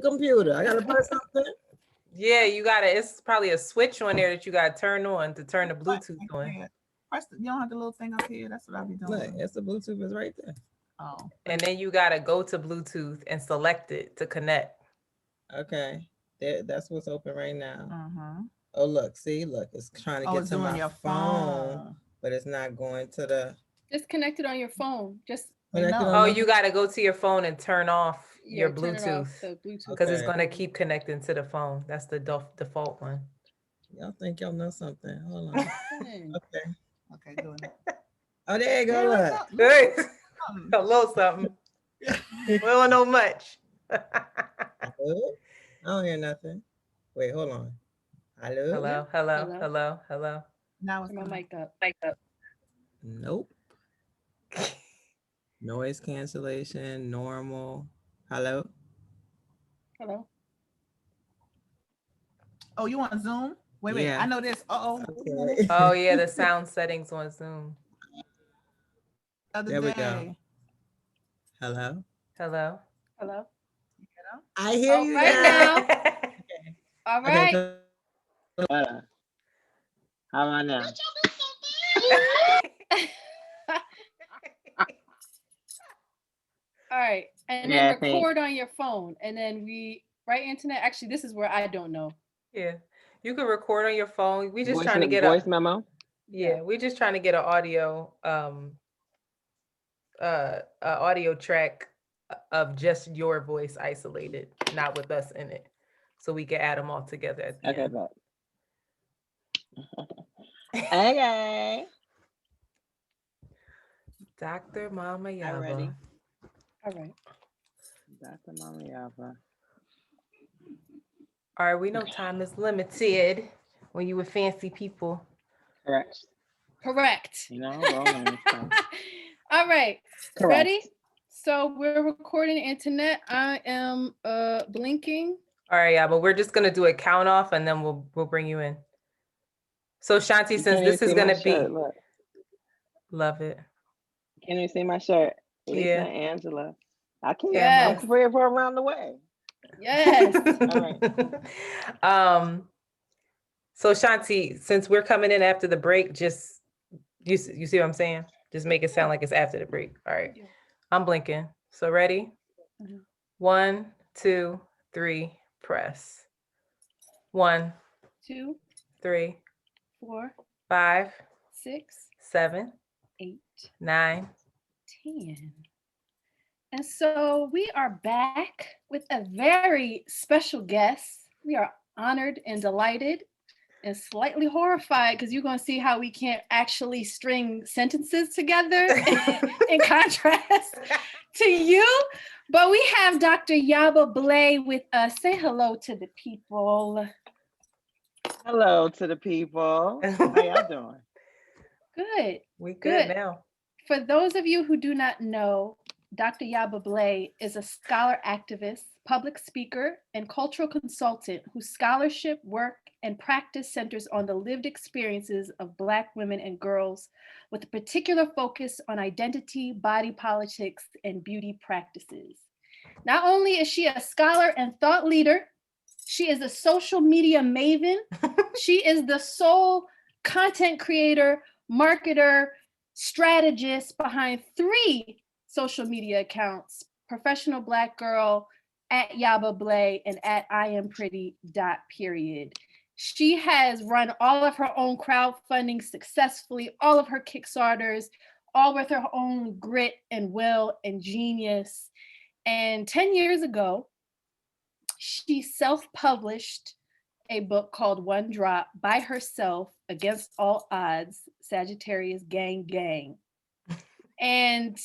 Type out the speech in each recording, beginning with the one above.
computer. I gotta press something. Yeah, you gotta. It's probably a switch on there that you gotta turn on to turn the Bluetooth on. Yeah. You don't have the little thing up here. That's what I'll be Look, doing. it's the Bluetooth is right there. Oh. And then you gotta go to Bluetooth and select it to connect. Okay. That's what's open right now. Uh-huh. Oh, look, see, look, it's trying to Oh, get it's to doing my your phone, phone. but it's not going to the Just connect it on your phone. Just connected No. on Oh, the. you gotta go to your phone and turn off yeah, your turn it off Bluetooth the Bluetooth. because it's Okay. gonna keep connecting to the phone. That's the default one. Y'all think y'all know something? Hold on. Listen. Okay. Okay, doing it. Oh, there you go. Yeah, Look. Hey, something. a little something. We don't know much. Hello? I don't hear nothing. Wait, hold on. Hello? Hello, hello, Hello. hello, hello. Now it's Turn my coming. mic up. Nope. Noise cancellation, normal. Hello? Hello. Oh, you want Zoom? Wait. I Yeah. know this. Uh-oh. Okay. Oh yeah, the sound settings on Zoom. Other There we go. day. Hello? Hello. Hello. You know? I hear All you right now. now. All Okay, right. so How am I now? All right. And Yeah, then I think. record on your phone. And then right internet. Actually, this is where I don't know. Yeah, you can record on your phone. We just Voice, trying to get voice a memo. yeah. We just trying to get an audio track of just your voice isolated, not with us in it, so we can add them all together at the Okay, end. but okay. Dr. Mama I'm ready. Yaba. All right. Dr. MamaYaba. All right, we know time is limited when you with fancy people. Correct. Correct. You know, rolling and stuff. All right. Correct. Ready? So we're recording the internet. I am blinking. All right, yeah, but we're just gonna do a count off and then we'll bring you in. So Shanti, You since can't even this is see my gonna be shirt. Look, love it. can't even see my shirt. Lisa Yeah. and Angela. I can't. Yeah. I'm prepared for around the way. Yes. All right. So Shanti, since we're coming in after the break, just you see what I'm saying? Just make it sound like it's after the break. All right. Yeah. I'm blinking. So ready? Mhm. 1, 2, 3, press. 1, 2, 3, 4, 5, 6, 7, 8, 9. 10. And so we are back with a very special guest. We are honored and delighted and slightly horrified because you're going to see how we can't actually string sentences together in contrast to you. But we have Dr. Yaba Blay with us. Say hello to the people. Hello to the people. How y'all doing? Good. We good Good. now. For those of you who do not know, Dr. Yaba Blay is a scholar activist, public speaker, and cultural consultant whose scholarship, work, and practice centers on the lived experiences of Black women and girls with a particular focus on identity, body politics, and beauty practices. Not only is she a scholar and thought leader, she is a social media maven. She is the sole content creator, marketer, strategist behind 3 social media accounts: Professional Black Girl, at Yaba Blay, and at I Am Pretty. Period. She has run all of her own crowdfunding successfully, all of her Kickstarters, all with her own grit and will and genius. And 10 years ago, she self-published a book called One Drop by herself, Against All Odds, Sagittarius Gang Gang. And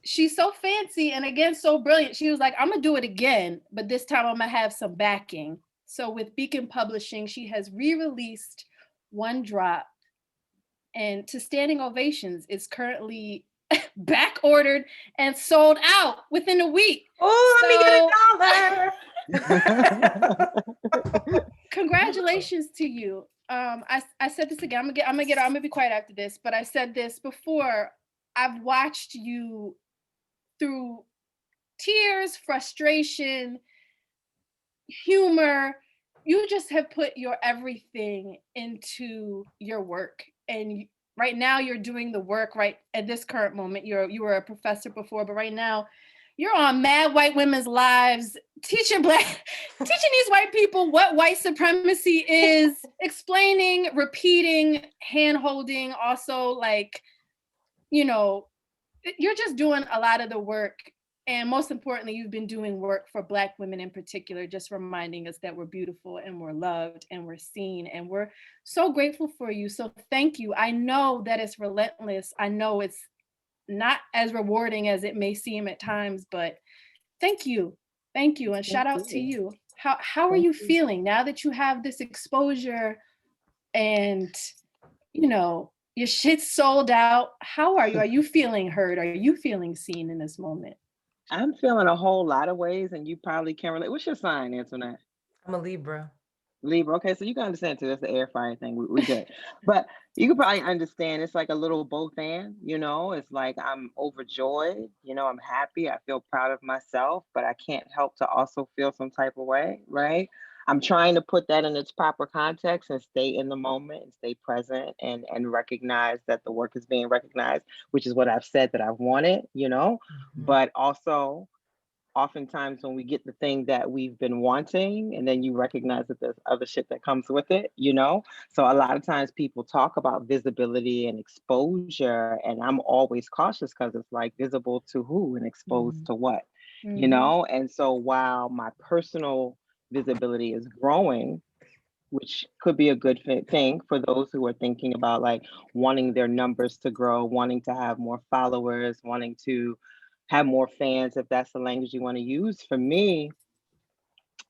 she's so fancy and again so brilliant. She was like, I'm gonna do it again, but this time I'm gonna have some backing. So with Beacon Publishing, she has re-released One Drop, and to standing ovations, is currently back ordered and sold out within a week. Oh, let me get a dollar. Congratulations to you. I said this again. I'm gonna be quiet after this, but I said this before. I've watched you through tears, frustration, humor. You just have put your everything into your work, and right now you're doing the work right at this current moment. You were a professor before, but right now you're on Mad White Women's Lives, teaching these white people what white supremacy is, explaining, repeating, hand holding, also like, you know, you're just doing a lot of the work. And most importantly, you've been doing work for Black women in particular, just reminding us that we're beautiful and we're loved and we're seen. And we're so grateful for you. So thank you. I know that it's relentless. I know it's not as rewarding as it may seem at times, but thank you. Thank you. And shout out to you. How are you feeling now that you have this exposure and, you know, your shit's sold out? How are you? Are you feeling heard? Are you feeling seen in this moment? I'm feeling a whole lot of ways, and you probably can relate. What's your sign, Antoinette? I'm a Libra. Libra. Okay, so you can understand too. That's the air fryer thing. We good. But you can probably understand it's like a little both and, it's like I'm overjoyed, I'm happy, I feel proud of myself, but I can't help to also feel some type of way, right? I'm trying to put that in its proper context and stay in the moment and stay present and recognize that the work is being recognized, which is what I've said that I wanted, but also oftentimes when we get the thing that we've been wanting and then you recognize that there's other shit that comes with it, so a lot of times people talk about visibility and exposure, and I'm always cautious because it's like visible to who and exposed to what, and so while my personal visibility is growing, which could be a good thing for those who are thinking about like wanting their numbers to grow, wanting to have more followers, wanting to have more fans, if that's the language you want to use. For me,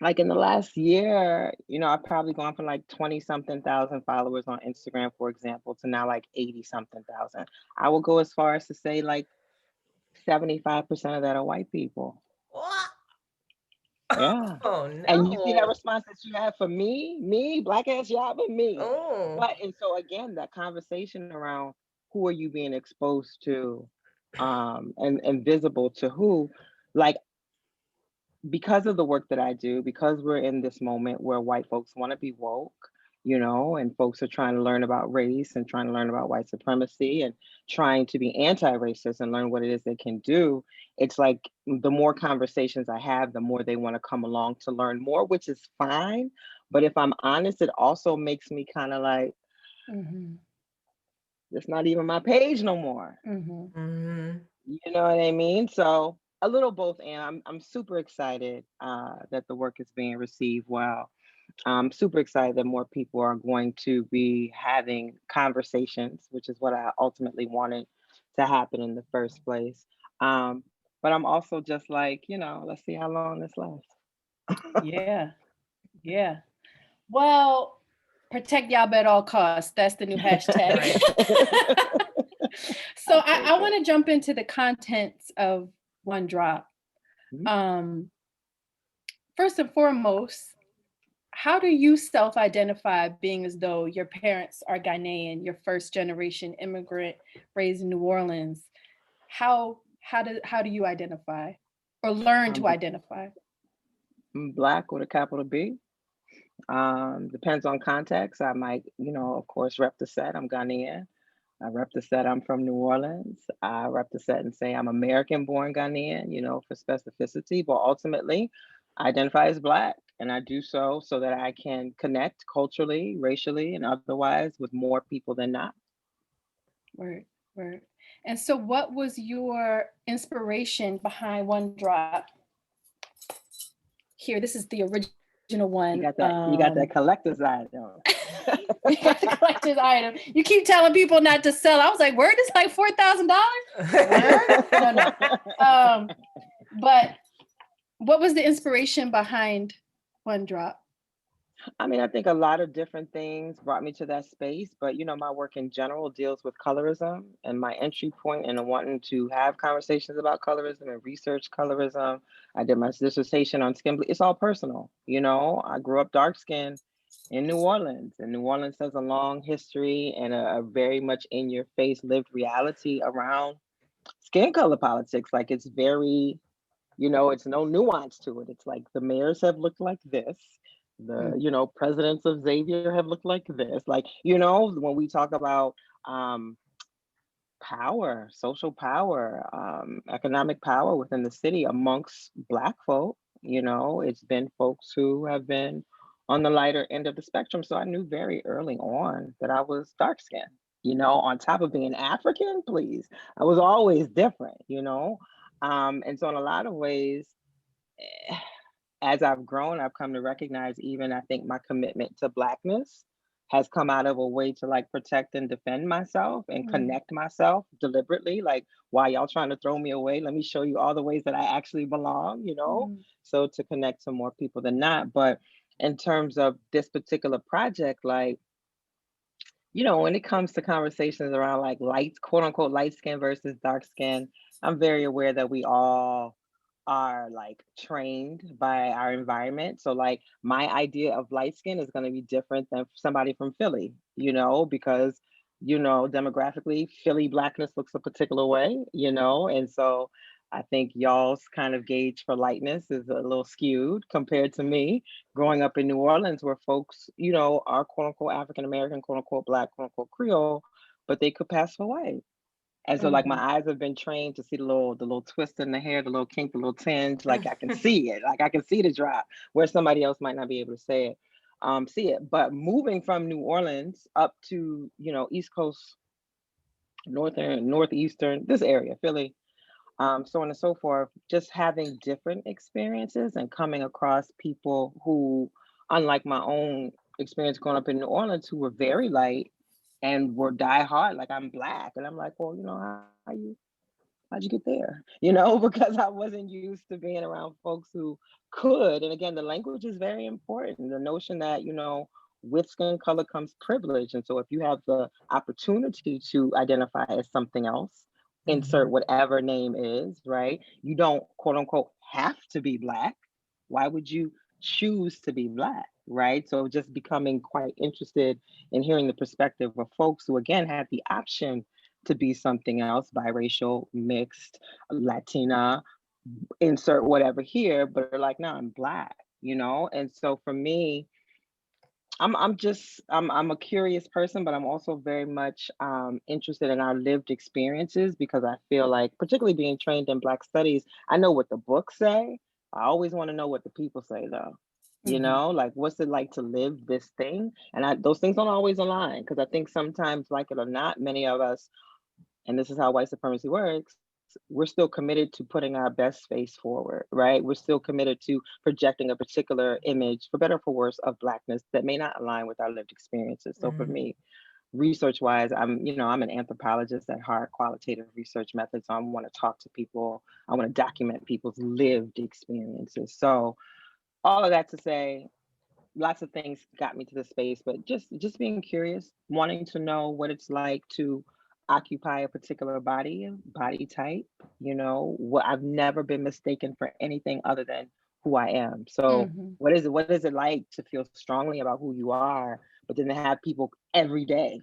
like in the last year, I've probably gone from like 20 something thousand followers on Instagram, for example, to now like 80 something thousand. I will go as far as to say like 75% of that are white people. What? Yeah. Oh no. And you see that response that you have for me, black ass Yaba, me. Oh. But and so again, that conversation around who are you being exposed to, and visible to who, like because of the work that I do, because we're in this moment where white folks want to be woke, and folks are trying to learn about race and trying to learn about white supremacy and trying to be anti-racist and learn what it is they can do. It's like the more conversations I have, the more they want to come along to learn more, which is fine. But if I'm honest, it also makes me kind of like, it's not even my page no more. You know what I mean? So a little both, and I'm super excited that the work is being received well. I'm super excited that more people are going to be having conversations, which is what I ultimately wanted to happen in the first place. But I'm also just like, let's see how long this lasts. Yeah. Well, protect Yaba at all costs. That's the new hashtag. So I want to jump into the contents of One Drop. First and foremost, how do you self-identify being as though your parents are Ghanaian, your first generation immigrant raised in New Orleans? How do you identify or learn to identify? I'm Black with a capital B. Depends on context. I might, of course, rep the set. I'm Ghanaian. I rep the set. I'm from New Orleans. I rep the set and say I'm American-born Ghanaian, for specificity. But ultimately, I identify as Black, and I do so that I can connect culturally, racially, and otherwise with more people than not. Word. And so, what was your inspiration behind One Drop? Here, this is the original one. You got that collector's item. You got the collector's item. You keep telling people not to sell. I was like, word, it's like $4,000. No. But what was the inspiration behind One Drop? I mean, I think a lot of different things brought me to that space, but my work in general deals with colorism, and my entry point in wanting to have conversations about colorism and research colorism. I did my dissertation on skin bleach. It's all personal. I grew up dark skinned in New Orleans, and New Orleans has a long history and a very much in your face lived reality around skin color politics. Like it's very You know, it's no nuance to it. It's like the mayors have looked like this. The, you know, presidents of Xavier have looked like this. Like, you know, when we talk about um, power, social power, economic power within the city amongst Black folk, you know, it's been folks who have been on the lighter end of the spectrum. So I knew very early on that I was dark skinned, you know, on top of being African, please. I was always different, you know. And so in a lot of ways, as I've grown, I've come to recognize even I think my commitment to Blackness has come out of a way to like protect and defend myself and connect myself deliberately. Like, why y'all trying to throw me away? Let me show you all the ways that I actually belong, you know? So to connect to more people than not. But in terms of this particular project, like, you know, when it comes to conversations around like light, quote unquote, light skin versus dark skin, I'm very aware that we all are like trained by our environment. So like my idea of light skin is going to be different than somebody from Philly, you know, because, you know, demographically, Philly Blackness looks a particular way, you know, and so I think y'all's kind of gauge for lightness is a little skewed compared to me growing up in New Orleans, where folks, you know, are quote unquote African American, quote unquote Black, quote unquote Creole, but they could pass for white. And so like my eyes have been trained to see the little twist in the hair, the little kink, the little tinge, like I can see it, like I can see the drop where somebody else might not be able to say it, see it. But moving from New Orleans up to, you know, East Coast, Northern, Northeastern, this area, Philly, so on and so forth, just having different experiences and coming across people who, unlike my own experience growing up in New Orleans, who were very light and were die hard, like I'm Black. And I'm like, well, you know, how'd you get there? You know, because I wasn't used to being around folks who could. And again, the language is very important. The notion that, you know, with skin color comes privilege. And so if you have the opportunity to identify as something else, insert whatever name is, right? You don't quote unquote have to be Black. Why would you choose to be Black? Right. So just becoming quite interested in hearing the perspective of folks who again had the option to be something else, biracial, mixed, Latina, insert whatever here, but are like, no, I'm Black, you know? And so for me, I'm a curious person, but I'm also very much interested in our lived experiences because I feel like, particularly being trained in Black studies, I know what the books say. I always want to know what the people say though. You know, like what's it like to live this thing? And those things don't always align because I think sometimes, like it or not, many of us, and this is how white supremacy works, we're still committed to putting our best face forward, right? We're still committed to projecting a particular image, for better or for worse, of Blackness that may not align with our lived experiences. So for me, research wise, I'm an anthropologist at heart, qualitative research methods. So I want to talk to people. I want to document people's lived experiences. So all of that to say, lots of things got me to the space, but just being curious, wanting to know what it's like to occupy a particular body type, you know, what I've never been mistaken for anything other than who I am. So what is it like to feel strongly about who you are, but then to have people every day,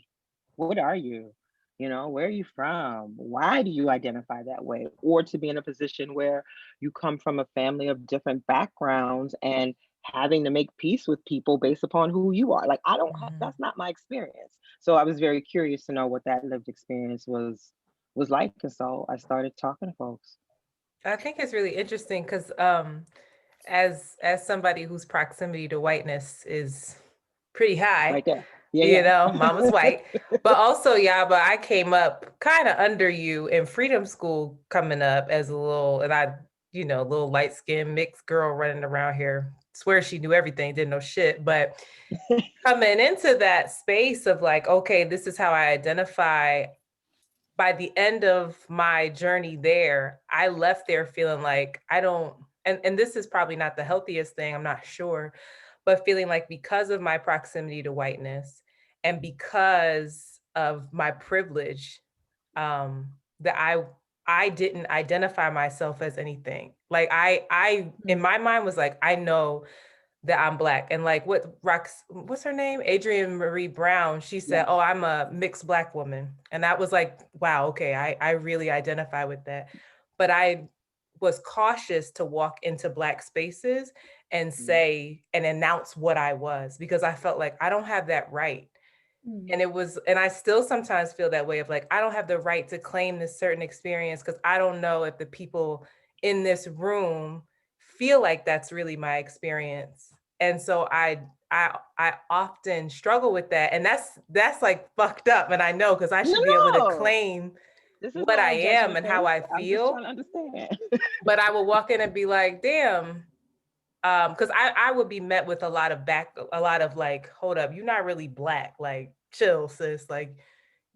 what are you? You know, where are you from? Why do you identify that way? Or to be in a position where you come from a family of different backgrounds and having to make peace with people based upon who you are. Like I don't have, that's not my experience. So I was very curious to know what that lived experience was like. And so I started talking to folks. I think it's really interesting because as somebody whose proximity to whiteness is pretty high, Right there. Yeah, you yeah. know, mama's white, but also Yaba, I came up kind of under you in freedom school coming up as a little, and I, you know, little light skinned mixed girl running around here, swear she knew everything, didn't know shit, but coming into that space of like, okay, this is how I identify. By the end of my journey there, I left there feeling like I don't, and this is probably not the healthiest thing, I'm not sure, but feeling like because of my proximity to whiteness and because of my privilege, that I didn't identify myself as anything. Like I in my mind was like, I know that I'm Black. And like what's her name? Adrienne Marie Brown. She said, Yes. oh, I'm a mixed Black woman. And that was like, wow, okay, I really identify with that. But I was cautious to walk into Black spaces and say and announce what I was, because I felt like I don't have that right. And and I still sometimes feel that way of like, I don't have the right to claim this certain experience because I don't know if the people in this room feel like that's really my experience. And so I often struggle with that. And that's like fucked up. And I know, because I should be able to No, claim this is what I not a am judgment and place. how I I'm just trying feel. to understand. But I would walk in and be like, damn, because I would be met with a lot of like, hold up, you're not really Black, like chill, sis, like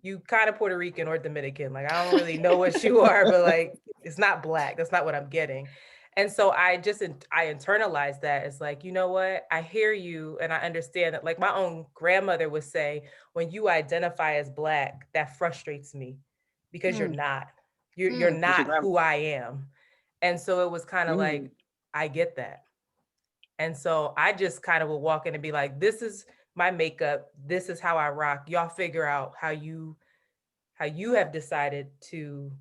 you kind of Puerto Rican or Dominican, like I don't really know what you are, but like it's not Black, that's not what I'm getting. And so I internalized that as like, you know what, I hear you and I understand that. Like my own grandmother would say, when you identify as Black, that frustrates me because you're not, you're What's your not grandma? who I am. And so it was kind of like, I get that. And so I just kind of would walk in and be like, this is my makeup. This is how I rock. Y'all figure out how you have decided to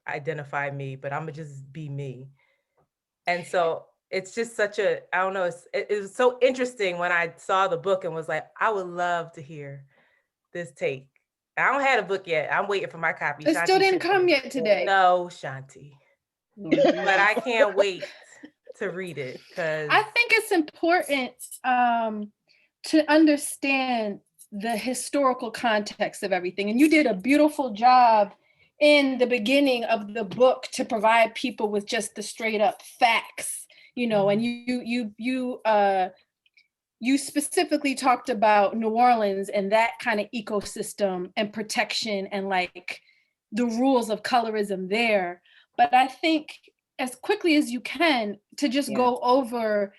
identify me, but I'm gonna just be me. And so it's just such a, I don't know, it was so interesting when I saw the book and was like, I would love to hear this take. I don't have a book yet. I'm waiting for my copy. It still Shanti didn't should come be. yet today. No, Shanti. Lord But I Jesus. can't wait to read it because I think it's important to understand the historical context of everything. And you did a beautiful job in the beginning of the book to provide people with just the straight up facts, you know, and you specifically talked about New Orleans and that kind of ecosystem and protection and like the rules of colorism there. But I think as quickly as you can to just go over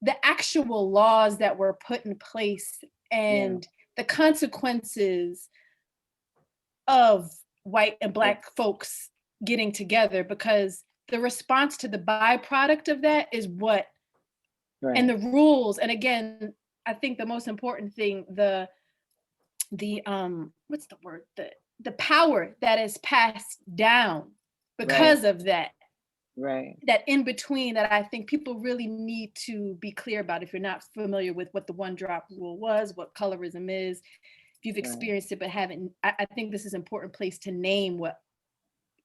the actual laws that were put in place and the consequences of white and Black folks getting together, because the response to the byproduct of that is what, and the rules. And again, I think the most important thing, the what's the word, the power that is passed down because of that. That in between, that I think people really need to be clear about. If you're not familiar with what the one drop rule was, what colorism is, if you've experienced it but haven't, I think this is an important place to name what,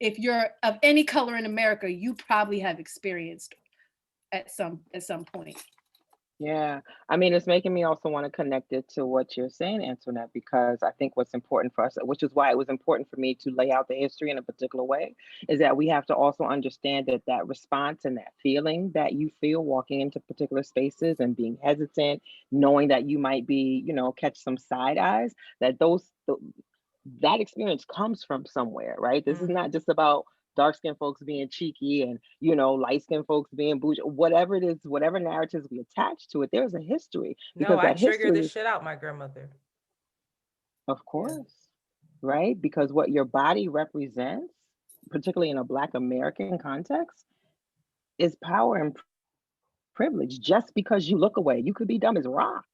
if you're of any color in America, you probably have experienced at some point. Yeah, I mean, it's making me also want to connect it to what you're saying, Antoinette, because I think what's important for us, which is why it was important for me to lay out the history in a particular way, is that we have to also understand that that response and that feeling that you feel walking into particular spaces and being hesitant, knowing that you might be, you know, catch some side eyes, that that experience comes from somewhere, right? This is not just about dark-skinned folks being cheeky and, you know, light-skinned folks being bougie, whatever it is, whatever narratives we attach to it, there's a history. no, Because I that triggered the history, shit out my grandmother. of course, right? Because what your body represents, particularly in a Black American context, is power and privilege. Just because you look away, you could be dumb as rock,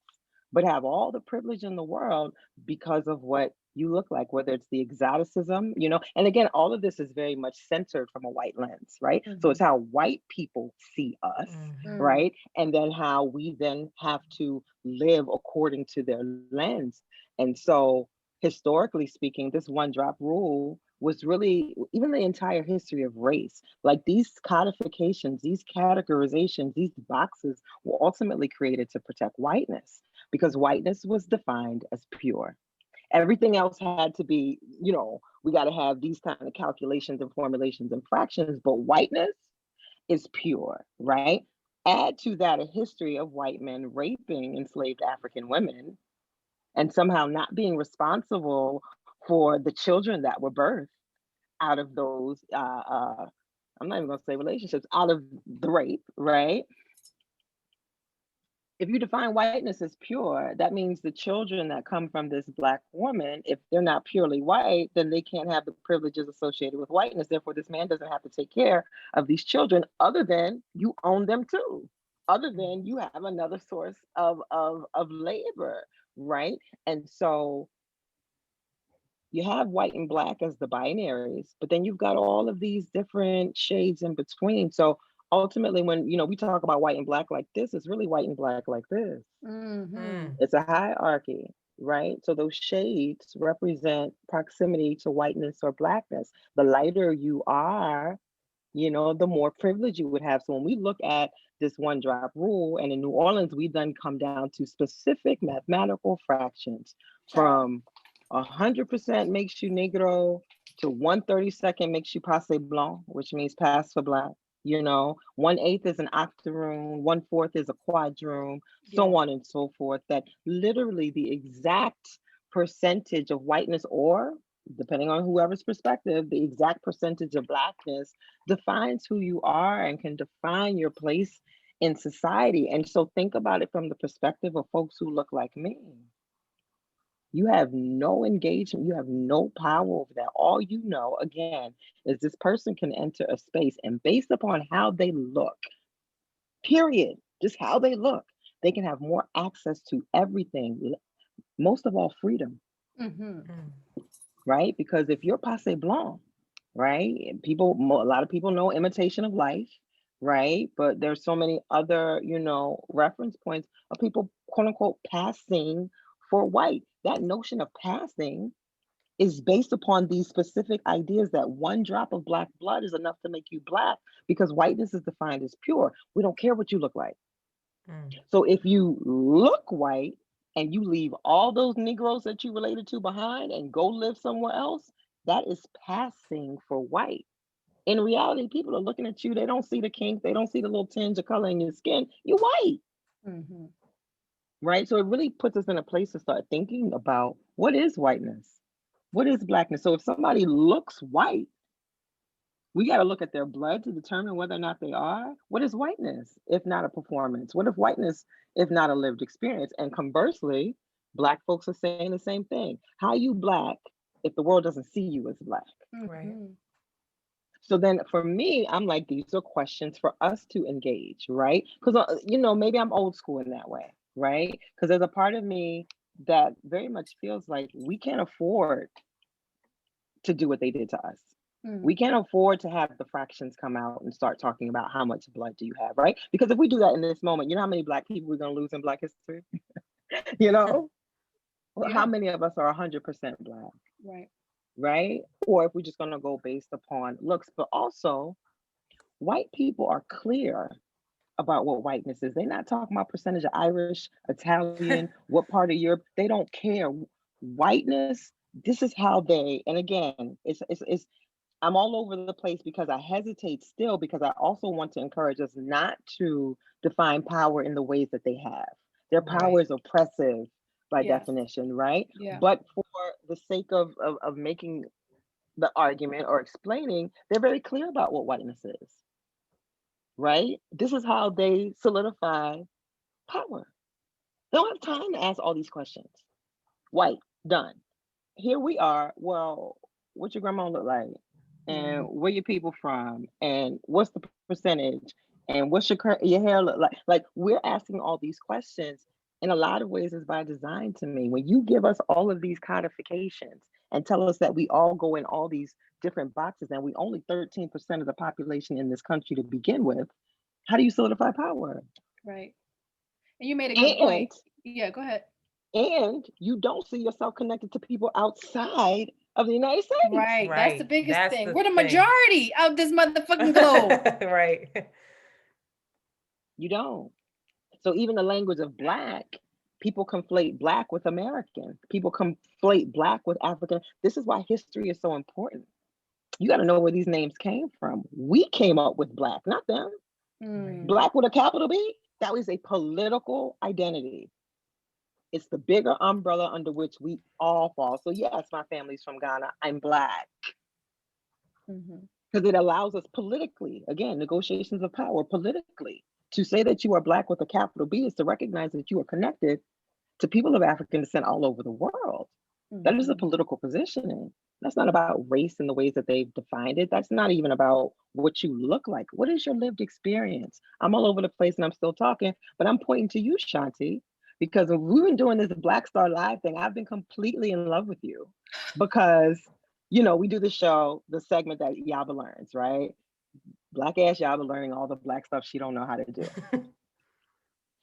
but have all the privilege in the world because of what you look like, whether it's the exoticism, you know. And again, all of this is very much centered from a white lens, right? So it's how white people see us, right? And then how we then have to live according to their lens. And so historically speaking, this one drop rule was really, even the entire history of race, like these codifications, these categorizations, these boxes were ultimately created to protect whiteness, because whiteness was defined as pure. Everything else had to be, you know, we got to have these kind of calculations and formulations and fractions, but whiteness is pure, right? Add to that a history of white men raping enslaved African women and somehow not being responsible for the children that were birthed out of those, I'm not even gonna say relationships, out of the rape, right? If you define whiteness as pure, that means the children that come from this Black woman, if they're not purely white, then they can't have the privileges associated with whiteness. Therefore, this man doesn't have to take care of these children, other than you own them too, other than you have another source of labor, right? And so You have white and black as the binaries, but then you've got all of these different shades in between. So ultimately, when we talk about white and black like this, it's really white and black like this. Mm-hmm. It's a hierarchy, right? So those shades represent proximity to whiteness or blackness. The lighter you are, the more privilege you would have. So when we look at this one drop rule, and in New Orleans, we then come down to specific mathematical fractions from 100% makes you Negro to 1/32 makes you passe blanc, which means pass for black. 1/8 is an octoroon, 1/4 is a quadroon, so Yeah. on and so forth. That literally the exact percentage of whiteness, or depending on whoever's perspective, the exact percentage of blackness defines who you are and can define your place in society. And so think about it from the perspective of folks who look like me. You have no engagement, you have no power over that. All you know, again, is this person can enter a space, and based upon how they look, period, just how they look, they can have more access to everything, most of all, freedom, Mm-hmm. right? Because if you're passe blanc, right, a lot of people know Imitation of Life, right? But there's so many other, reference points of people, quote unquote, passing for white. That notion of passing is based upon these specific ideas that one drop of black blood is enough to make you black, because whiteness is defined as pure. We don't care what you look like. So if you look white and you leave all those Negroes that you related to behind and go live somewhere else, that is passing for white. In reality, people are looking at you. They don't see the kink. They don't see the little tinge of color in your skin. You're white, Mm-hmm. right? So it really puts us in a place to start thinking about, what is whiteness? What is blackness? So if somebody looks white, we got to look at their blood to determine whether or not they are. What is whiteness if not a performance? What if whiteness if not a lived experience? And conversely, black folks are saying the same thing. How you black if the world doesn't see you as black? Right. Mm-hmm. So then for me, I'm like, these are questions for us to engage, right? Because, maybe I'm old school in that way, right? Because there's a part of me that very much feels like we can't afford to do what they did to us. Mm-hmm. We can't afford to have the fractions come out and start talking about how much blood do you have, right? Because if we do that in this moment, how many black people we're going to lose in black history? you know? Well, Yeah. how many of us are 100% black, Right. right? Or if we're just going to go based upon looks. But also, white people are clear about what whiteness is. They're not talking about percentage of Irish, Italian, what part of Europe. They don't care. Whiteness, this is how they, and again, it's I'm all over the place because I hesitate still, because I also want to encourage us not to define power in the ways that they have. Their power Right. is oppressive by Yes. definition, right? Yeah. But for the sake of making the argument or explaining, they're very clear about what whiteness is, right? This is how they solidify power. They don't have time to ask all these questions. White, done. Here we are. Well, what your grandma look like? And where your people from? And what's the percentage? And what's your hair look like? Like, we're asking all these questions. In a lot of ways, it's by design to me. When you give us all of these codifications and tell us that we all go in all these different boxes and we only 13% of the population in this country to begin with, how do you solidify power? Right. And you made a good point. And Yeah, go ahead. and you don't see yourself connected to people outside of the United States. Right. That's the Right. biggest That's thing. the We're the thing. majority of this motherfucking globe. Right. You don't. So even the language of black, people conflate black with American. People conflate black with African. This is why history is so important. You got to know where these names came from. We came up with black, not them. Mm. Black with a capital B, that was a political identity. It's the bigger umbrella under which we all fall. So yes, my family's from Ghana. I'm black. Mm-hmm. Because it allows us politically, again, negotiations of power politically, to say that you are black with a capital B is to recognize that you are connected to people of African descent all over the world. That is a Mm-hmm. political positioning. That's not about race in the ways that they've defined it. That's not even about what you look like. What is your lived experience? I'm all over the place and I'm still talking, but I'm pointing to you, Shanti, because when we've been doing this Black Star Live thing, I've been completely in love with you. because, you know, we do the show, the segment that Yaba learns, right? Black ass Yaba learning all the black stuff she don't know how to do.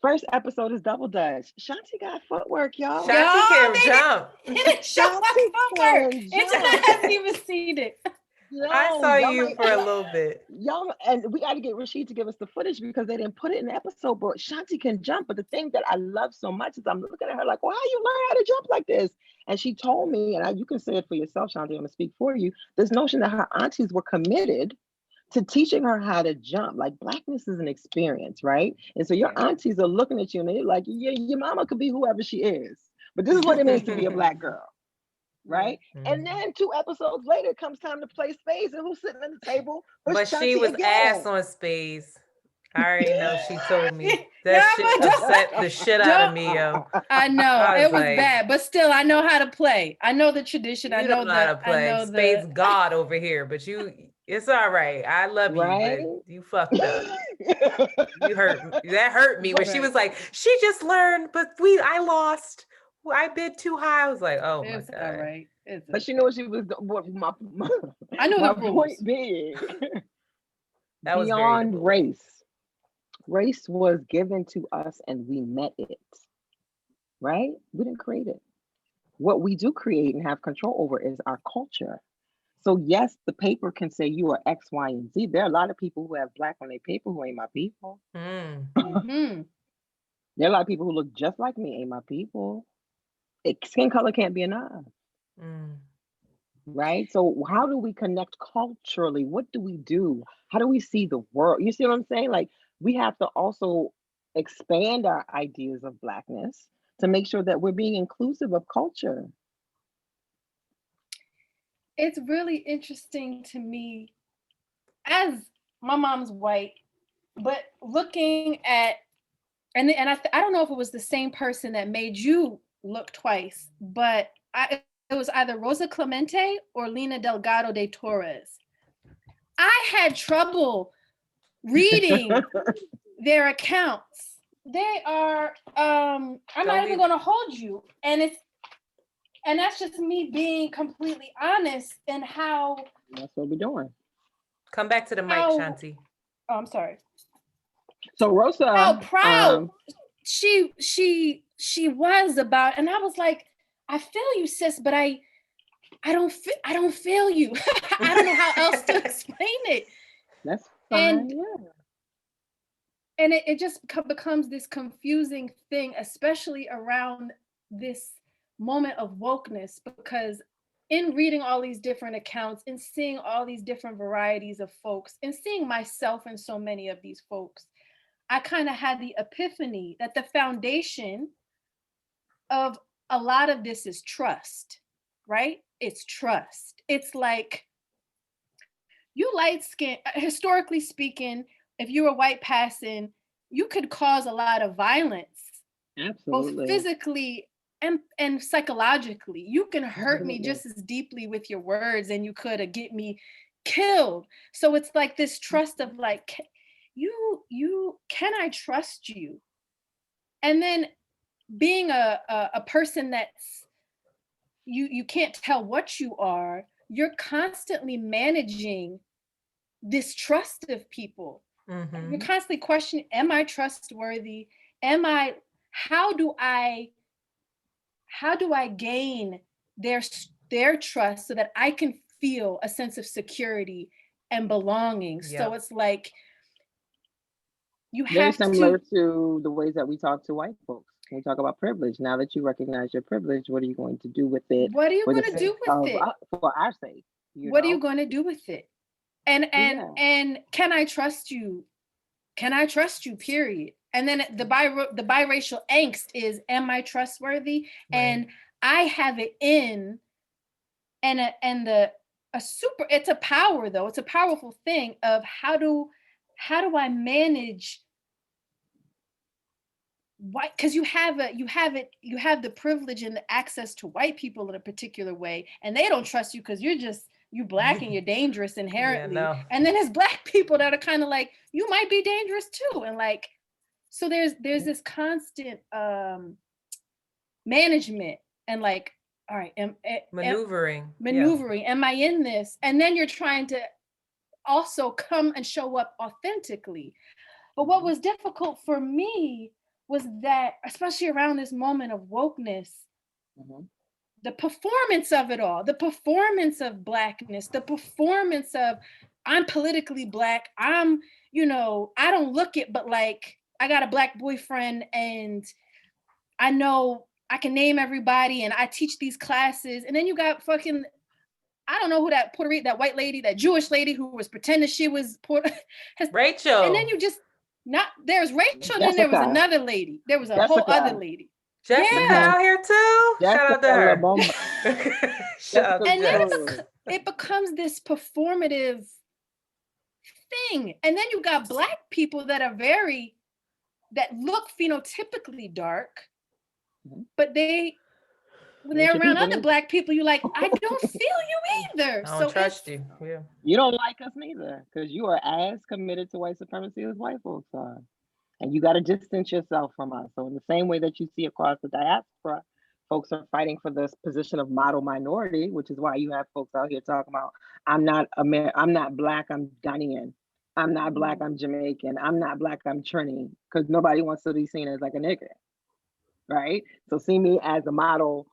First episode is double dutch. Shanti got footwork, y'all. Shanti Y'all, can they jump. It didn't show my Shanti footwork. can Internet jump. hasn't even seen it. I Yo, saw y'all you might, for a little bit. y'all, and we got to get Rashid to give us the footage because they didn't put it in the episode. But Shanti can jump. But the thing that I love so much is I'm looking at her like, well, how you learn how to jump like this? And she told me, and you can say it for yourself, Shanti, I'm gonna speak for you. This notion that her aunties were committed to teaching her how to jump. Like blackness is an experience, right? And so your aunties are looking at you and they're like, yeah, your mama could be whoever she is, but this is what it means to be a black girl, right? And then 2 episodes later, it comes time to play spades, and who's sitting at the table? But she Shanti was again. ass on spades. I already know. She told me that Yeah, shit but upset the shit out of me, yo. I know I it was was like, bad, but still, I know how to play. I know the tradition. You I know don't know how to the. I play. know Spades the. God over here, but it's all right. I love Right? you, but you fucked up. You hurt me. That hurt me when she was like, she just learned, but I lost. I bid too high. I was like, oh my It's God. all right. It's But she knew what she was doing. I knew my the rules. point being, That was very beyond cool. race was given to us and we met it, right? We didn't create it. What we do create and have control over is our culture. So yes, the paper can say you are X, Y, and Z. There are a lot of people who have black on their paper who ain't my people. Mhm. There are a lot of people who look just like me, ain't my people. Skin color can't be enough. Right? So how do we connect culturally? What do we do? How do we see the world? You see what I'm saying? Like we have to also expand our ideas of blackness to make sure that we're being inclusive of culture. It's really interesting to me, as my mom's white, but looking at and I don't know if it was the same person that made you look twice, but it was either Rosa Clemente or Lina Delgado de Torres. I had trouble reading their accounts. They are I'm not even gonna hold you. And that's just me being completely honest in how That's what we're doing. Come back to the mic, Shanti. Oh, I'm sorry. So Rosa, how proud she was about, and I was like, I feel you, sis, but I don't feel you. I don't know how else to explain it. That's fine. And it just becomes this confusing thing, especially around this moment of wokeness, because in reading all these different accounts and seeing all these different varieties of folks and seeing myself in so many of these folks, I kind of had the epiphany that the foundation of a lot of this is trust, right? It's trust. It's like you light skin, historically speaking, if you're a white person, you could cause a lot of violence. Absolutely. Both physically and psychologically. You can hurt me just as deeply with your words and you could get me killed. So it's like this trust of like, you can I trust you? And then being a person that's you can't tell what you are, you're constantly managing this trust of people. You're constantly questioning, am I trustworthy? How do I gain their trust so that I can feel a sense of security and belonging? Yep. So it's like you have very similar to the ways that we talk to white folks. We talk about privilege. Now that you recognize your privilege, what are you going to do with it? What are you going to do with it? For our sake. What are you going to do with it? And can I trust you? Can I trust you? Period. And then the biracial angst is, am I trustworthy? Right. And I have it in, it's a power though. It's a powerful thing of how do I manage white, because you have the privilege and the access to white people in a particular way, and they don't trust you because you black and you're dangerous inherently. Yeah, no. And then there's black people that are kind of like, you might be dangerous too. And like, so there's this constant management and like all right, Maneuvering. maneuvering. Am I in this? And then you're trying to also come and show up authentically. But what was difficult for me was that, especially around this moment of wokeness, the performance of it all, the performance of Blackness, the performance of I'm politically Black, I'm, I don't look it, but like I got a Black boyfriend and I know I can name everybody and I teach these classes. And then you got fucking, I don't know who that Puerto Rican, that white lady, that Jewish lady who was pretending she was Rachel. And then you just there's Rachel, and then there was another lady. There was a whole other lady. Jessica out here too. Shout out to her. Shout out to and then Jess. it becomes this performative thing. And then you got Black people that are that look phenotypically dark, but when they're around other Black people, you're like, I don't feel you either. I don't trust you. Yeah. You don't like us neither, because you are as committed to white supremacy as white folks are. And you got to distance yourself from us. So in the same way that you see across the diaspora, folks are fighting for this position of model minority, which is why you have folks out here talking about, I'm not Black, I'm Ghanaian. I'm not Black, I'm Jamaican. I'm not Black, I'm Trini, because nobody wants to be seen as like a nigga, right? So see me as a model,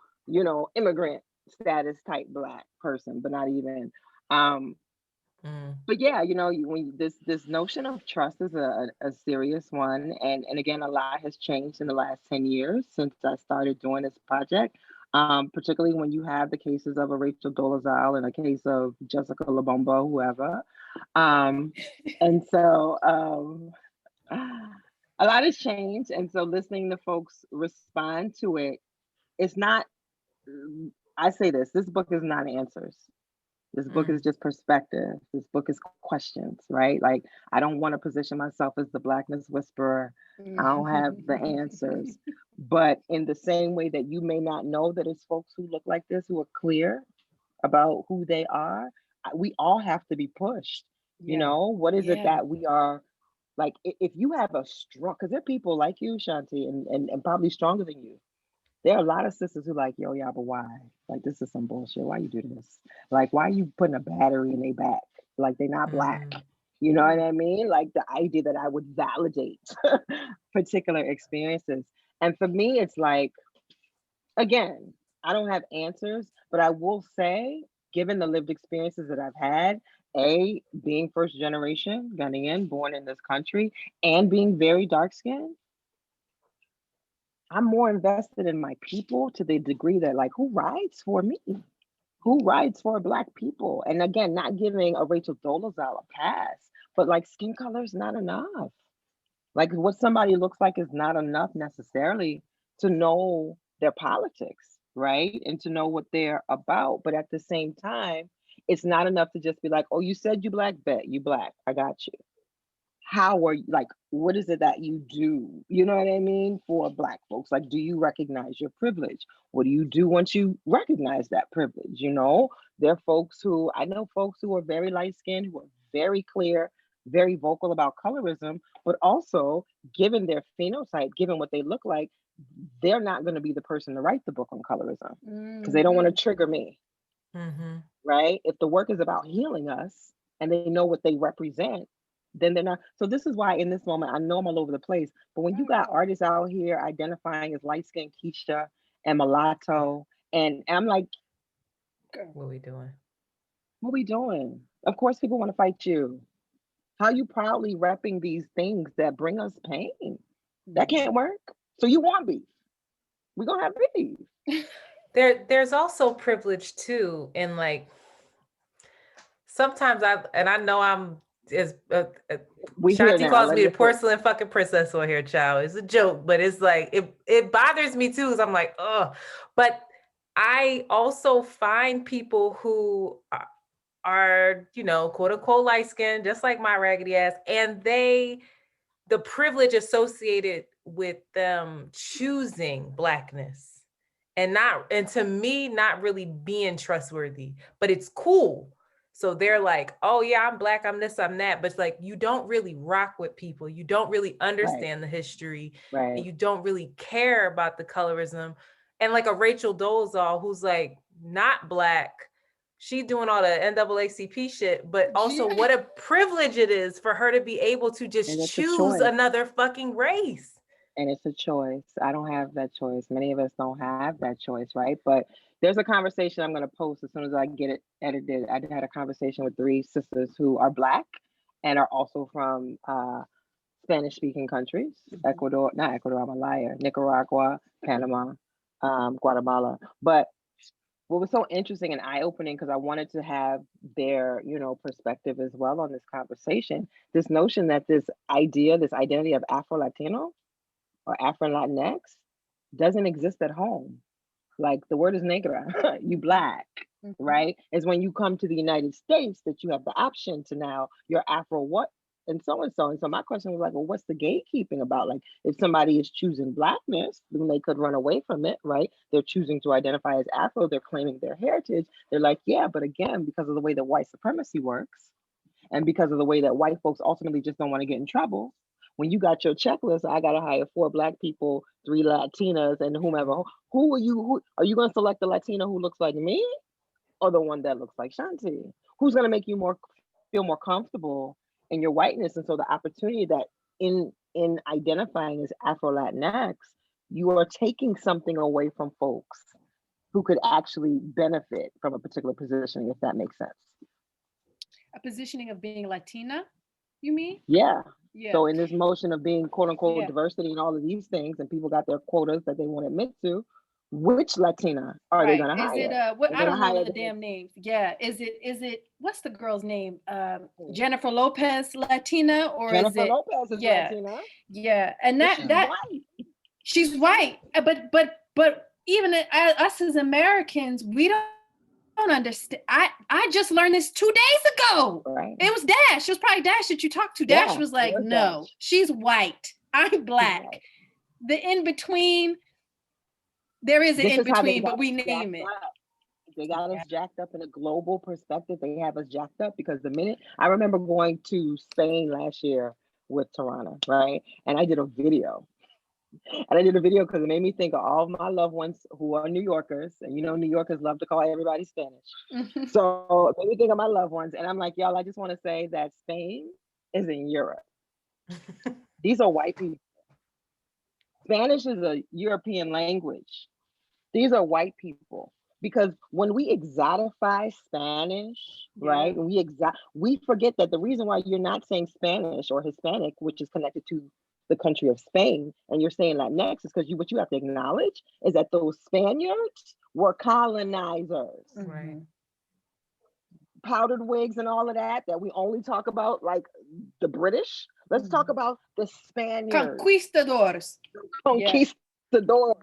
immigrant status type Black person, but not even. But yeah, when this notion of trust is a serious one, and again, a lot has changed in the last 10 years since I started doing this project. Particularly when you have the cases of a Rachel Dolezal and a case of Jessica LaBomba, whoever. And so a lot has changed. And so listening to folks respond to it, it's not, I say this book is not answers. This book is just perspective. This book is questions, right? Like, I don't want to position myself as the Blackness whisperer. I don't have the answers. But in the same way that you may not know that it's folks who look like this, who are clear about who they are, we all have to be pushed. What is it that we are, like, if you have a strong, because there are people like you, Shanti, and probably stronger than you. There are a lot of sisters who like, yo, yeah, but why? Like, this is some bullshit. Why you do this? Like, why are you putting a battery in their back? Like, they're not Black. You know what I mean? Like, the idea that I would validate particular experiences. And for me, it's like, again, I don't have answers, but I will say, given the lived experiences that I've had, being first generation Ghanaian, born in this country, and being very dark skinned, I'm more invested in my people to the degree that, like, who rides for me? Who rides for Black people? And again, not giving a Rachel Dolezal a pass, but like, skin color is not enough. Like, what somebody looks like is not enough necessarily to know their politics, right? And to know what they're about. But at the same time, it's not enough to just be like, oh, you said you Black, bet you Black, I got you. How are you, like, what is it that you do? You know what I mean? For Black folks, like, do you recognize your privilege? What do you do once you recognize that privilege? There are folks who, I know folks who are very light skinned, who are very clear, very vocal about colorism, but also given their phenotype, given what they look like, they're not going to be the person to write the book on colorism because they don't want to trigger me. Right? If the work is about healing us and they know what they represent, then they're not. So this is why in this moment, I know I'm all over the place, but when you got artists out here identifying as light-skinned Keisha and mulatto, and I'm like, what we doing? What we doing? Of course people want to fight you. How you proudly repping these things that bring us pain? That can't work. So you want beef. We're gonna have beef. There's also privilege too, and like sometimes I know I'm is Shanti calls me the porcelain fucking princess on here, child. It's a joke, but it's like it bothers me too, because I'm like, oh. But I also find people who are, quote unquote light skinned, just like my raggedy ass, and the privilege associated with them choosing Blackness and to me not really being trustworthy, but it's cool. So they're like, oh yeah, I'm Black, I'm this, I'm that. But it's like, you don't really rock with people. You don't really understand the history. Right. And you don't really care about the colorism. and like a Rachel Dolezal who's like not Black. She doing all the NAACP shit, but also Yeah. what a privilege it is for her to be able to And just it's a choose choice. another fucking race. And it's a choice. I don't have that choice. Many of us don't have that choice, right? But there's a conversation I'm going to post as soon as I get it edited. I had a conversation with 3 sisters who are Black and are also from Spanish speaking countries. Ecuador, not Ecuador, I'm a liar. Nicaragua, Panama, Guatemala. But what was so interesting and eye-opening, because I wanted to have their, perspective as well on this conversation, this notion that this idea, this identity of Afro-Latino or Afro-Latinx doesn't exist at home. Like the word is negra, you Black, right? It's when you come to the United States that you have the option to now you're Afro what and so and so. And so my question was like, well, what's the gatekeeping about? Like if somebody is choosing Blackness, then they could run away from it, right? They're choosing to identify as Afro, they're claiming their heritage. They're like, yeah, but again, because of the way that white supremacy works and because of the way that white folks ultimately just don't want to get in trouble, when you got your checklist, I got to hire 4 Black people, 3 Latinas, and whomever. Who are you going to select the Latina who looks like me or the one that looks like Shanti? Who's going to make you feel more comfortable in your whiteness? And so the opportunity that in identifying as Afro-Latinx, you are taking something away from folks who could actually benefit from a particular positioning, if that makes sense. A positioning of being Latina, you mean? Yeah. Yeah. So in this motion of being quote unquote diversity and all of these things, and people got their quotas that they won't admit to, which Latina are they going to hire? Is it what? I don't know the damn names. Yeah. Is it what's the girl's name? Jennifer Lopez Latina, or Jennifer is it Lopez is Latina? Yeah. And she's white. She's white. But even us as Americans, we don't understand. I just learned this 2 days ago. Right. It was Dash. It was probably Dash that you talked to. Dash was like, no, Dash. She's white. I'm Black. White. The in between, there is an in between, but we name it. They got us jacked up in a global perspective. They have us jacked up because the minute I remember going to Spain last year with Tirana, right? And I did a video. And I did a video because it made me think of all of my loved ones who are New Yorkers. And New Yorkers love to call everybody Spanish. So it made me think of my loved ones. And I'm like, y'all, I just want to say that Spain is in Europe. These are white people. Spanish is a European language. These are white people. Because when we exotify Spanish, right? We forget that the reason why you're not saying Spanish or Hispanic, which is connected to the country of Spain, and you're saying Latinx, is because what you have to acknowledge is that those Spaniards were colonizers. Right. Powdered wigs and all of that we only talk about, like the British. Let's talk about the Spaniards. Conquistadors.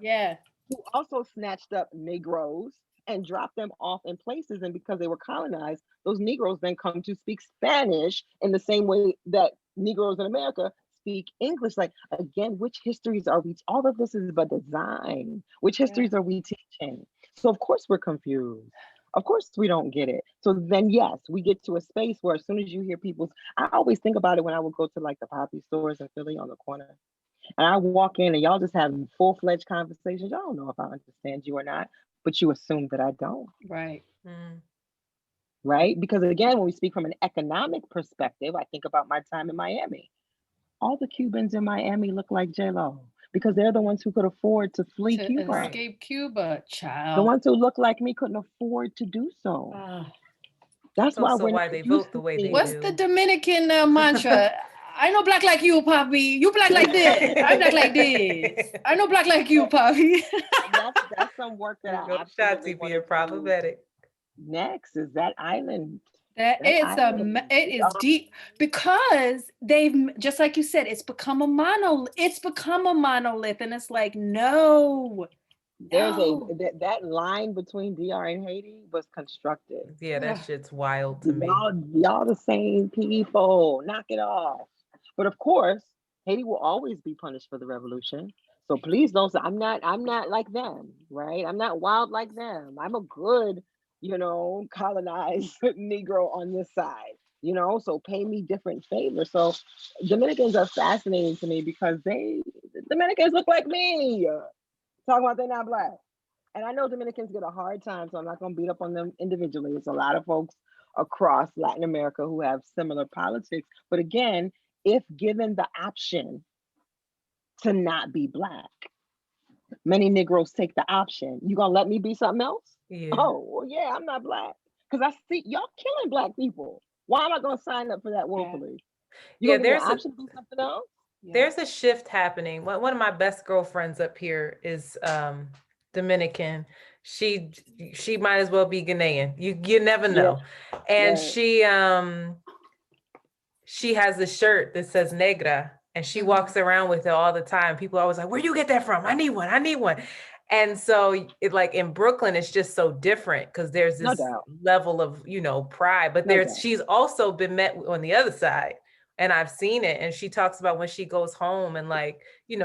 Yeah. Who also snatched up Negroes and dropped them off in places. And because they were colonized, those Negroes then come to speak Spanish in the same way that Negroes in America speak English. Like, again, which histories are we? All of this is but design. Which histories are we teaching? So of course we're confused. Of course we don't get it. So then, yes, we get to a space where as soon as you hear people's, I always think about it when I would go to like the poppy stores in Philly on the corner. And I walk in and y'all just have full-fledged conversations. Y'all don't know if I understand you or not, but you assume that I don't. Right. Right? Because again, when we speak from an economic perspective, I think about my time in Miami. All the Cubans in Miami look like J-Lo because they're the ones who could afford to flee Cuba. Escape Cuba, child. The ones who look like me couldn't afford to do so. That's why they vote the way they do. What's the Dominican mantra? I know Black like you, Poppy. You Black like this. I'm Black like this. I know Black like you, Poppy. that's some work that I absolutely Shanti being problematic. Next is that island. It is deep because they've, just like you said, it's become a monolith. And it's like, no. There's that line between DR and Haiti was constructed. Yeah, that shit's wild to me. Y'all the same people. Knock it off. But of course, Haiti will always be punished for the revolution. So please don't say I'm not like them, right? I'm not wild like them. I'm a good, colonized Negro on this side, so pay me different favors. So Dominicans are fascinating to me because Dominicans look like me. Talking about they're not Black. And I know Dominicans get a hard time, so I'm not going to beat up on them individually. It's a lot of folks across Latin America who have similar politics. But again, if given the option to not be Black, many Negroes take the option. You gonna let me be something else? Yeah. Oh, well, yeah, I'm not Black. Because I see y'all killing Black people. Why am I gonna sign up for that willfully? You Yeah, gonna give me an option to do something else? there's a shift happening. One of my best girlfriends up here is Dominican. She might as well be Ghanaian. You never know. And Right. she has a shirt that says Negra, and she walks around with it all the time. People are always like, "Where do you get that from? I need one. I need one." And so it, like in Brooklyn, it's just so different because there's No this doubt. level of, pride, but No doubt. she's also been met on the other side. And I've seen it. And she talks about when she goes home and like,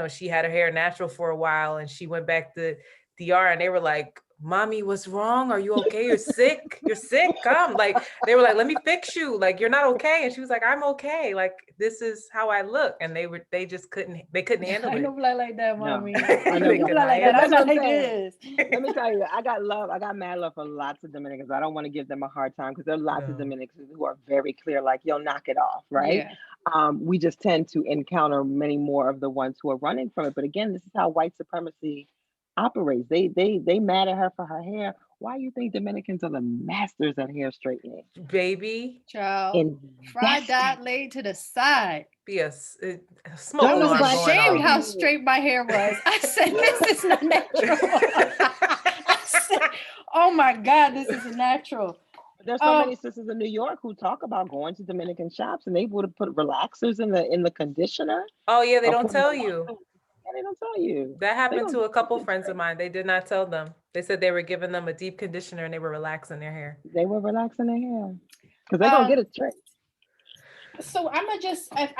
she had her hair natural for a while and she went back to DR and they were like, "Mommy, what's wrong? Are you okay? You're sick. You're sick. Come." Like, they were like, "Let me fix you. Like, you're not okay." And she was like, "I'm okay. Like, this is how I look." And they just couldn't handle I it. know fly like that, No, mommy. I know They You that. could fly like not that. I'm That's not what I'm like saying. this. Let me tell you, I got mad love for lots of Dominicans. I don't want to give them a hard time because there are lots of No. Dominicans who are very clear, like, yo, knock it off, right? Yeah. We just tend to encounter many more of the ones who are running from it. But again, this is how white supremacy operates. They mad at her for her hair. Why do you think Dominicans are the masters at hair straightening? Baby, Child. Fried Invest dot in laid to the side. be a smoke I Don't was alarm nobody going ashamed off. how tell you. straight my hair was. I said, this is not natural. I said, oh my God, this isn't natural. There's so many sisters in New York who talk about going to Dominican shops and they would have put relaxers in the conditioner. Oh yeah, they Or don't putting tell you. relaxers. Yeah, they don't tell you. That They happened gonna to a couple get friends of straight. mine. They did not tell them. They said they were giving them a deep conditioner and they were relaxing their hair. They were relaxing their hair because they're gonna get it straight. So I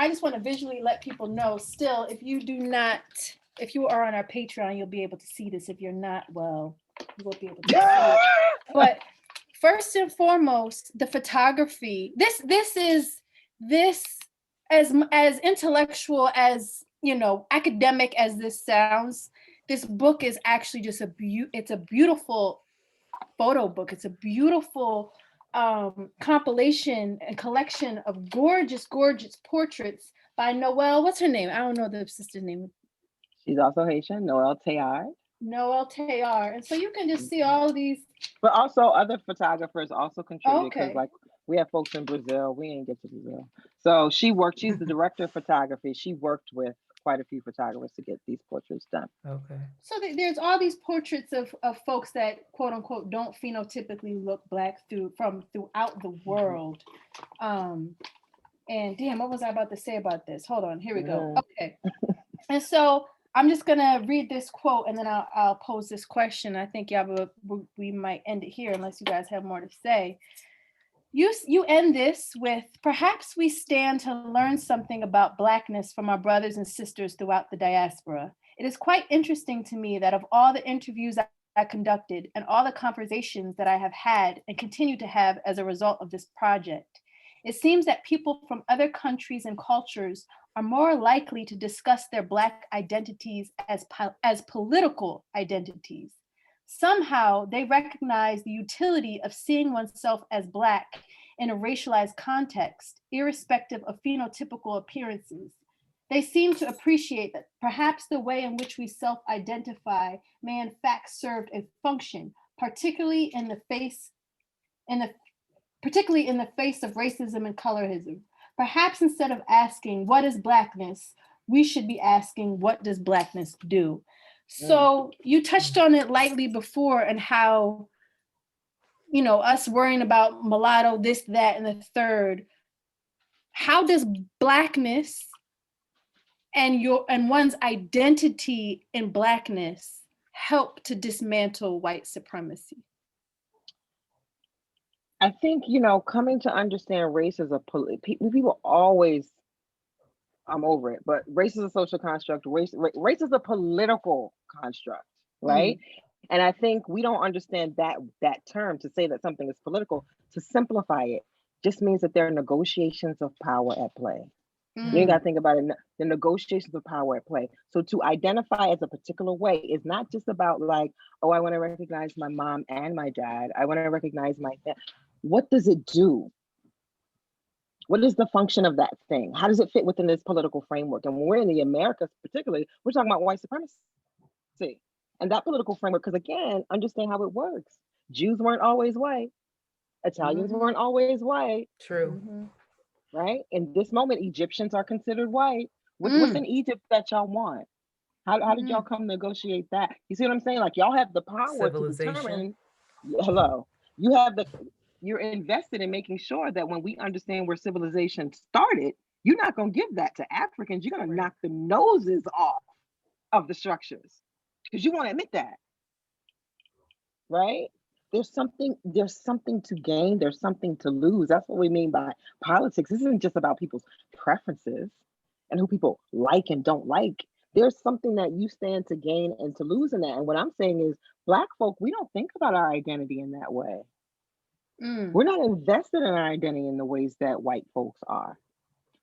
just want to visually let people know still, if you are on our Patreon, you'll be able to see this. If you're not, well, you won't be able to see it. But first and foremost, the photography, this is as intellectual as, academic as this sounds, this book is actually just it's a beautiful photo book. It's a beautiful compilation and collection of gorgeous portraits by Noelle. What's her name? I don't know the sister's name. She's also Haitian, Noelle Teilhard. Noelle Teilhard. And so you can just see all of these. But also other photographers also contributed because Okay. like we have folks in Brazil. We didn't get to Brazil. So she's the director of photography. She worked with quite a few photographers to get these portraits done. Okay. So there's all these portraits of folks that quote unquote don't phenotypically look Black throughout the world. And damn, what was I about to say about this? Hold on, here we go. Okay. And so I'm just gonna read this quote and then I'll pose this question. I think Yaba, we might end it here unless you guys have more to say. You end this with, "Perhaps we stand to learn something about Blackness from our brothers and sisters throughout the diaspora. It is quite interesting to me that of all the interviews I conducted and all the conversations that I have had and continue to have as a result of this project, it seems that people from other countries and cultures are more likely to discuss their Black identities as political identities. Somehow they recognize the utility of seeing oneself as Black in a racialized context, irrespective of phenotypical appearances. They seem to appreciate that perhaps the way in which we self-identify may in fact serve a function, particularly in the face of racism and colorism. Perhaps instead of asking, what is Blackness, we should be asking, what does Blackness do?" So you touched on it lightly before and how, us worrying about mulatto, this, that, and the third. How does Blackness and one's identity in Blackness help to dismantle white supremacy? I think, coming to understand race as people always, I'm over it, but race is a social construct. Race is a political construct, right? And I think we don't understand that term. To say that something is political, to simplify it, just means that there are negotiations of power at play. You ain't got to think about it. The negotiations of power at play. So to identify as a particular way is not just about like, oh, I want to recognize my mom and my dad. I want to recognize my dad. What does it do? What is the function of that thing? How does it fit within this political framework? And when we're in the Americas, particularly, we're talking about white supremacy and that political framework. Because again, understand how it works. Jews weren't always white. Italians weren't always white. True. Right? In this moment, Egyptians are considered white. What's in Egypt that y'all want? How did y'all come negotiate that? You see what I'm saying? Like y'all have the power to determine. Hello, you're invested in making sure that when we understand where civilization started, you're not gonna give that to Africans. You're gonna knock the noses off of the structures because you won't admit that, right? There's something to gain, there's something to lose. That's what we mean by politics. This isn't just about people's preferences and who people like and don't like. There's something that you stand to gain and to lose in that. And what I'm saying is Black folk, we don't think about our identity in that way. We're not invested in our identity in the ways that white folks are.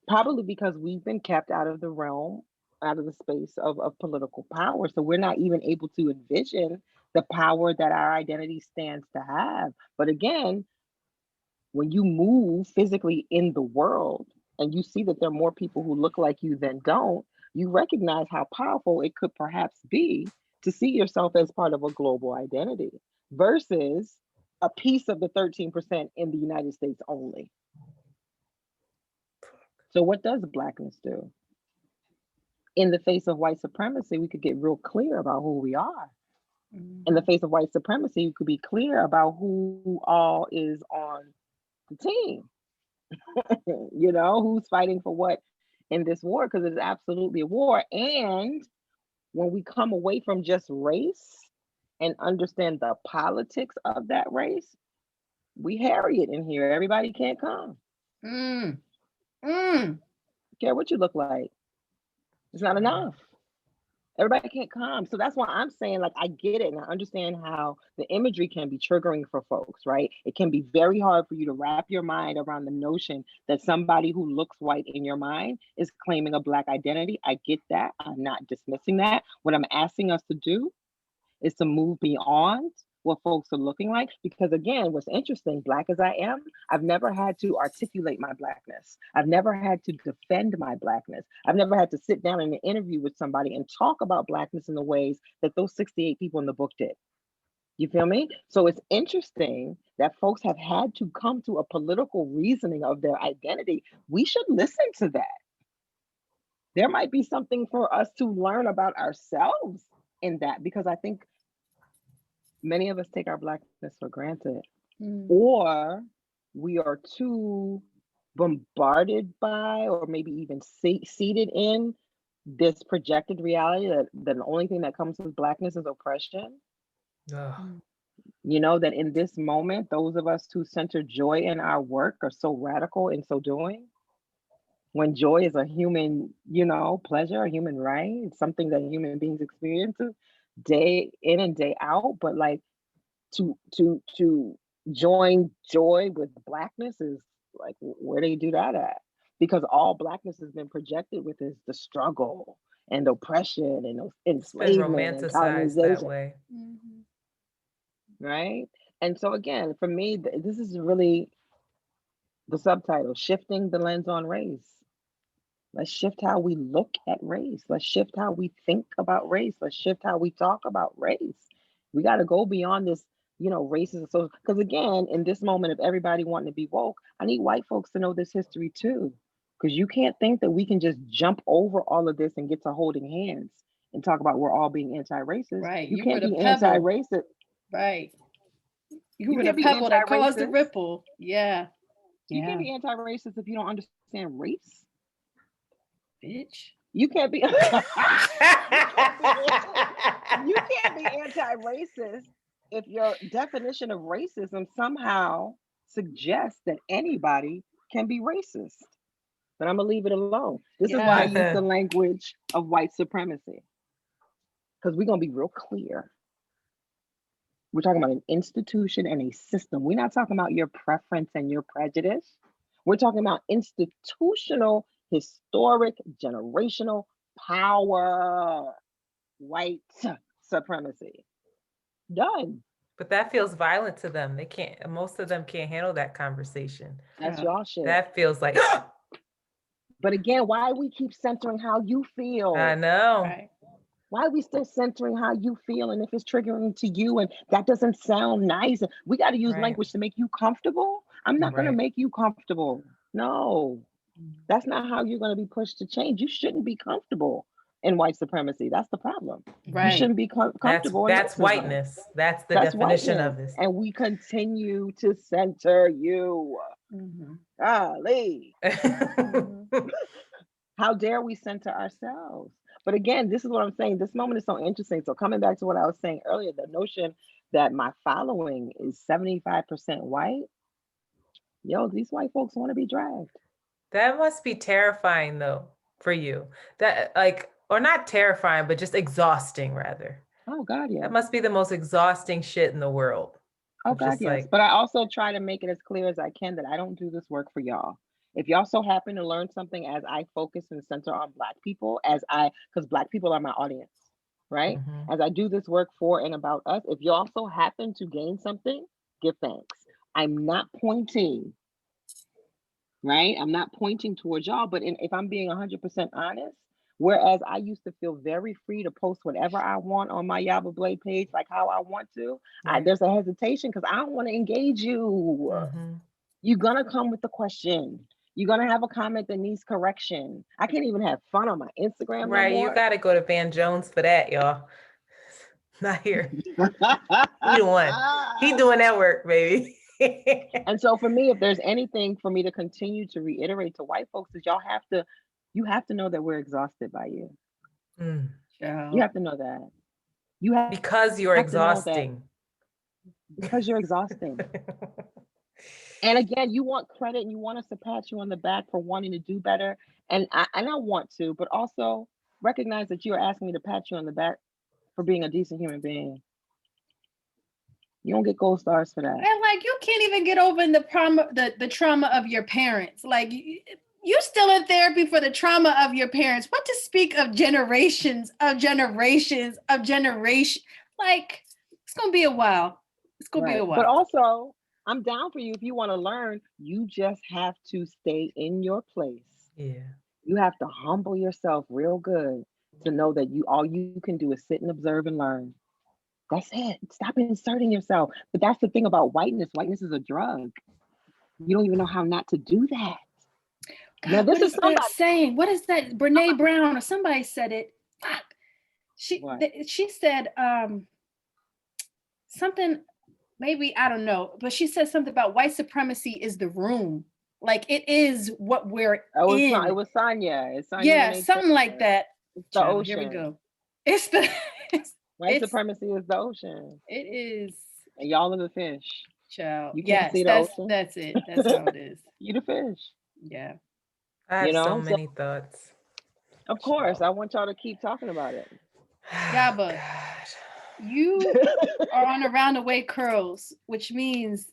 Probably because we've been kept out of the realm, out of the space of political power. So we're not even able to envision the power that our identity stands to have. But again, when you move physically in the world and you see that there are more people who look like you than don't, you recognize how powerful it could perhaps be to see yourself as part of a global identity versus a piece of the 13% in the United States only. So what does Blackness do? In the face of white supremacy, we could get real clear about who we are. In the face of white supremacy, you could be clear about who all is on the team. You know, who's fighting for what in this war, because it's absolutely a war. And when we come away from just race and understand the politics of that race, we harry it in here. Everybody can't come. Care what you look like. It's not enough. Everybody can't come. So that's why I'm saying, like, I get it and I understand how the imagery can be triggering for folks, right? It can be very hard for you to wrap your mind around the notion that somebody who looks white in your mind is claiming a Black identity. I get that. I'm not dismissing that. What I'm asking us to do is to move beyond what folks are looking like. Because again, what's interesting, Black as I am, I've never had to articulate my Blackness. I've never had to defend my Blackness. I've never had to sit down in an interview with somebody and talk about Blackness in the ways that those 68 people in the book did. You feel me? So it's interesting that folks have had to come to a political reasoning of their identity. We should listen to that. There might be something for us to learn about ourselves in that, because I think many of us take our Blackness for granted, or we are too bombarded by, or maybe even seated in this projected reality that the only thing that comes with Blackness is oppression. You know, that in this moment, those of us who center joy in our work are so radical in so doing. When joy is a human, you know, pleasure, a human right, it's something that human beings experience day in and day out. But like to join joy with Blackness is like, where do you do that at? Because all Blackness has been projected with is the struggle and oppression and enslavement and colonization. That way. Right? And so again, for me, this is really the subtitle, shifting the lens on race. Let's shift how we look at race. Let's shift how we think about race. Let's shift how we talk about race. We got to go beyond this, you know, racism. So, because again, in this moment of everybody wanting to be woke, I need white folks to know this history too. Because you can't think that we can just jump over all of this and get to holding hands and talk about we're all being anti-racist. Right. You can't be anti-racist. Right. You were the pebble that caused the ripple. Yeah. You can't be anti-racist if you don't understand race. Bitch. You can't be you can't be anti-racist if your definition of racism somehow suggests that anybody can be racist. But I'm gonna leave it alone. This is why I use the language of white supremacy. Because we're gonna be real clear. We're talking about an institution and a system. We're not talking about your preference and your prejudice. We're talking about institutional historic generational power, white supremacy. Done. But that feels violent to them. They can't, most of them can't handle that conversation. That's Yeah. y'all shit. That feels like, But again, why we keep centering how you feel? I know. Right. Why are we still centering how you feel? And if it's triggering to you and that doesn't sound nice, we got to use Right. language to make you comfortable. I'm not going to Right. make you comfortable. No, that's not how you're going to be pushed to change. You shouldn't be comfortable in white supremacy. That's the problem. You Right. shouldn't be comfortable in That's racism. whiteness. That's the That's definition whiteness. of this. And we continue to center you. Mhm. Golly. Mhm. How dare we center ourselves? But again, this is what I'm saying. This moment is so interesting. So coming back to what I was saying earlier, the notion that my following is 75% white. Yo, these white folks want to be dragged. That must be terrifying though for you. That like, or not terrifying, but just exhausting rather. Oh God, yes. That must be the most exhausting shit in the world. Oh Of God, just yes. like, But I also try to make it as clear as I can that I don't do this work for y'all. If y'all so happen to learn something as I focus and center on Black people, because Black people are my audience, right? mhm. As I do this work for and about us, if y'all so happen to gain something, give thanks. I'm not pointing, right? I'm not pointing towards y'all, but if I'm being 100% honest, whereas I used to feel very free to post whatever I want on my Yaba Blay page, like how I want to, Right. there's a hesitation because I don't want to engage you. Mhm. You're going to come with the question. You're going to have a comment that needs correction. I can't even have fun on my Instagram no Right. You more. got to go to Van Jones for that, y'all. Not here. He the one. He doing that work, baby. And so for me, if there's anything for me to continue to reiterate to white folks, is you have to know that we're exhausted by you. Mm. You have to know that. You have Because you're have to know that. exhausting. Because you're exhausting. And again, you want credit and you want us to pat you on the back for wanting to do better. And I want to, but also recognize that you're asking me to pat you on the back for being a decent human being. You don't get gold stars for that. And like you can't even get over the trauma of your parents. Like you're still in therapy for the trauma of your parents. What to speak of generations of generations of generation? Like it's gonna be a while. It's gonna be a while. But also, I'm down for you if you want to learn. You just have to stay in your place. Yeah. You have to humble yourself real good to know that all you can do is sit and observe and learn. That's it. Stop inserting yourself. But that's the thing about whiteness. Whiteness is a drug. You don't even know how not to do that. God, Now, this what is is that somebody. saying? What is that? Brene Brown or somebody said it. Fuck. What? She said something, maybe I don't know, but she said something about white supremacy is the room. Like it is what we're in. It was Sonya. It's Sonya. Yeah, something like that. It's the Child, ocean. here we go. It's the White supremacy is the ocean. It is. And y'all are the fish. Child. You can't Yes, see the ocean. that's it. That's how it is. You the fish. Yeah. I have so many thoughts. Of course, I want y'all to keep talking about it. Yaba, you are on a roundaway curls, which means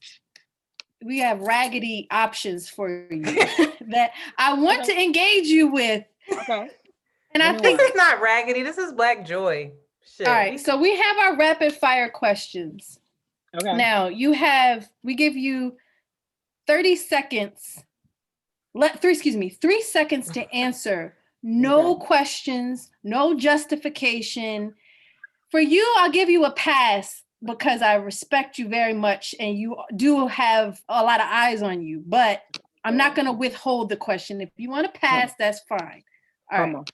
we have raggedy options for you that I want to engage you with. Okay. And I think this is not raggedy. This is Black joy. Shit. All right. So we have our rapid fire questions. Okay. Now we give you 30 seconds. 3 seconds to answer. No questions, no justification. For you, I'll give you a pass because I respect you very much and you do have a lot of eyes on you, but I'm not going to withhold the question. If you want to pass, that's fine. All right.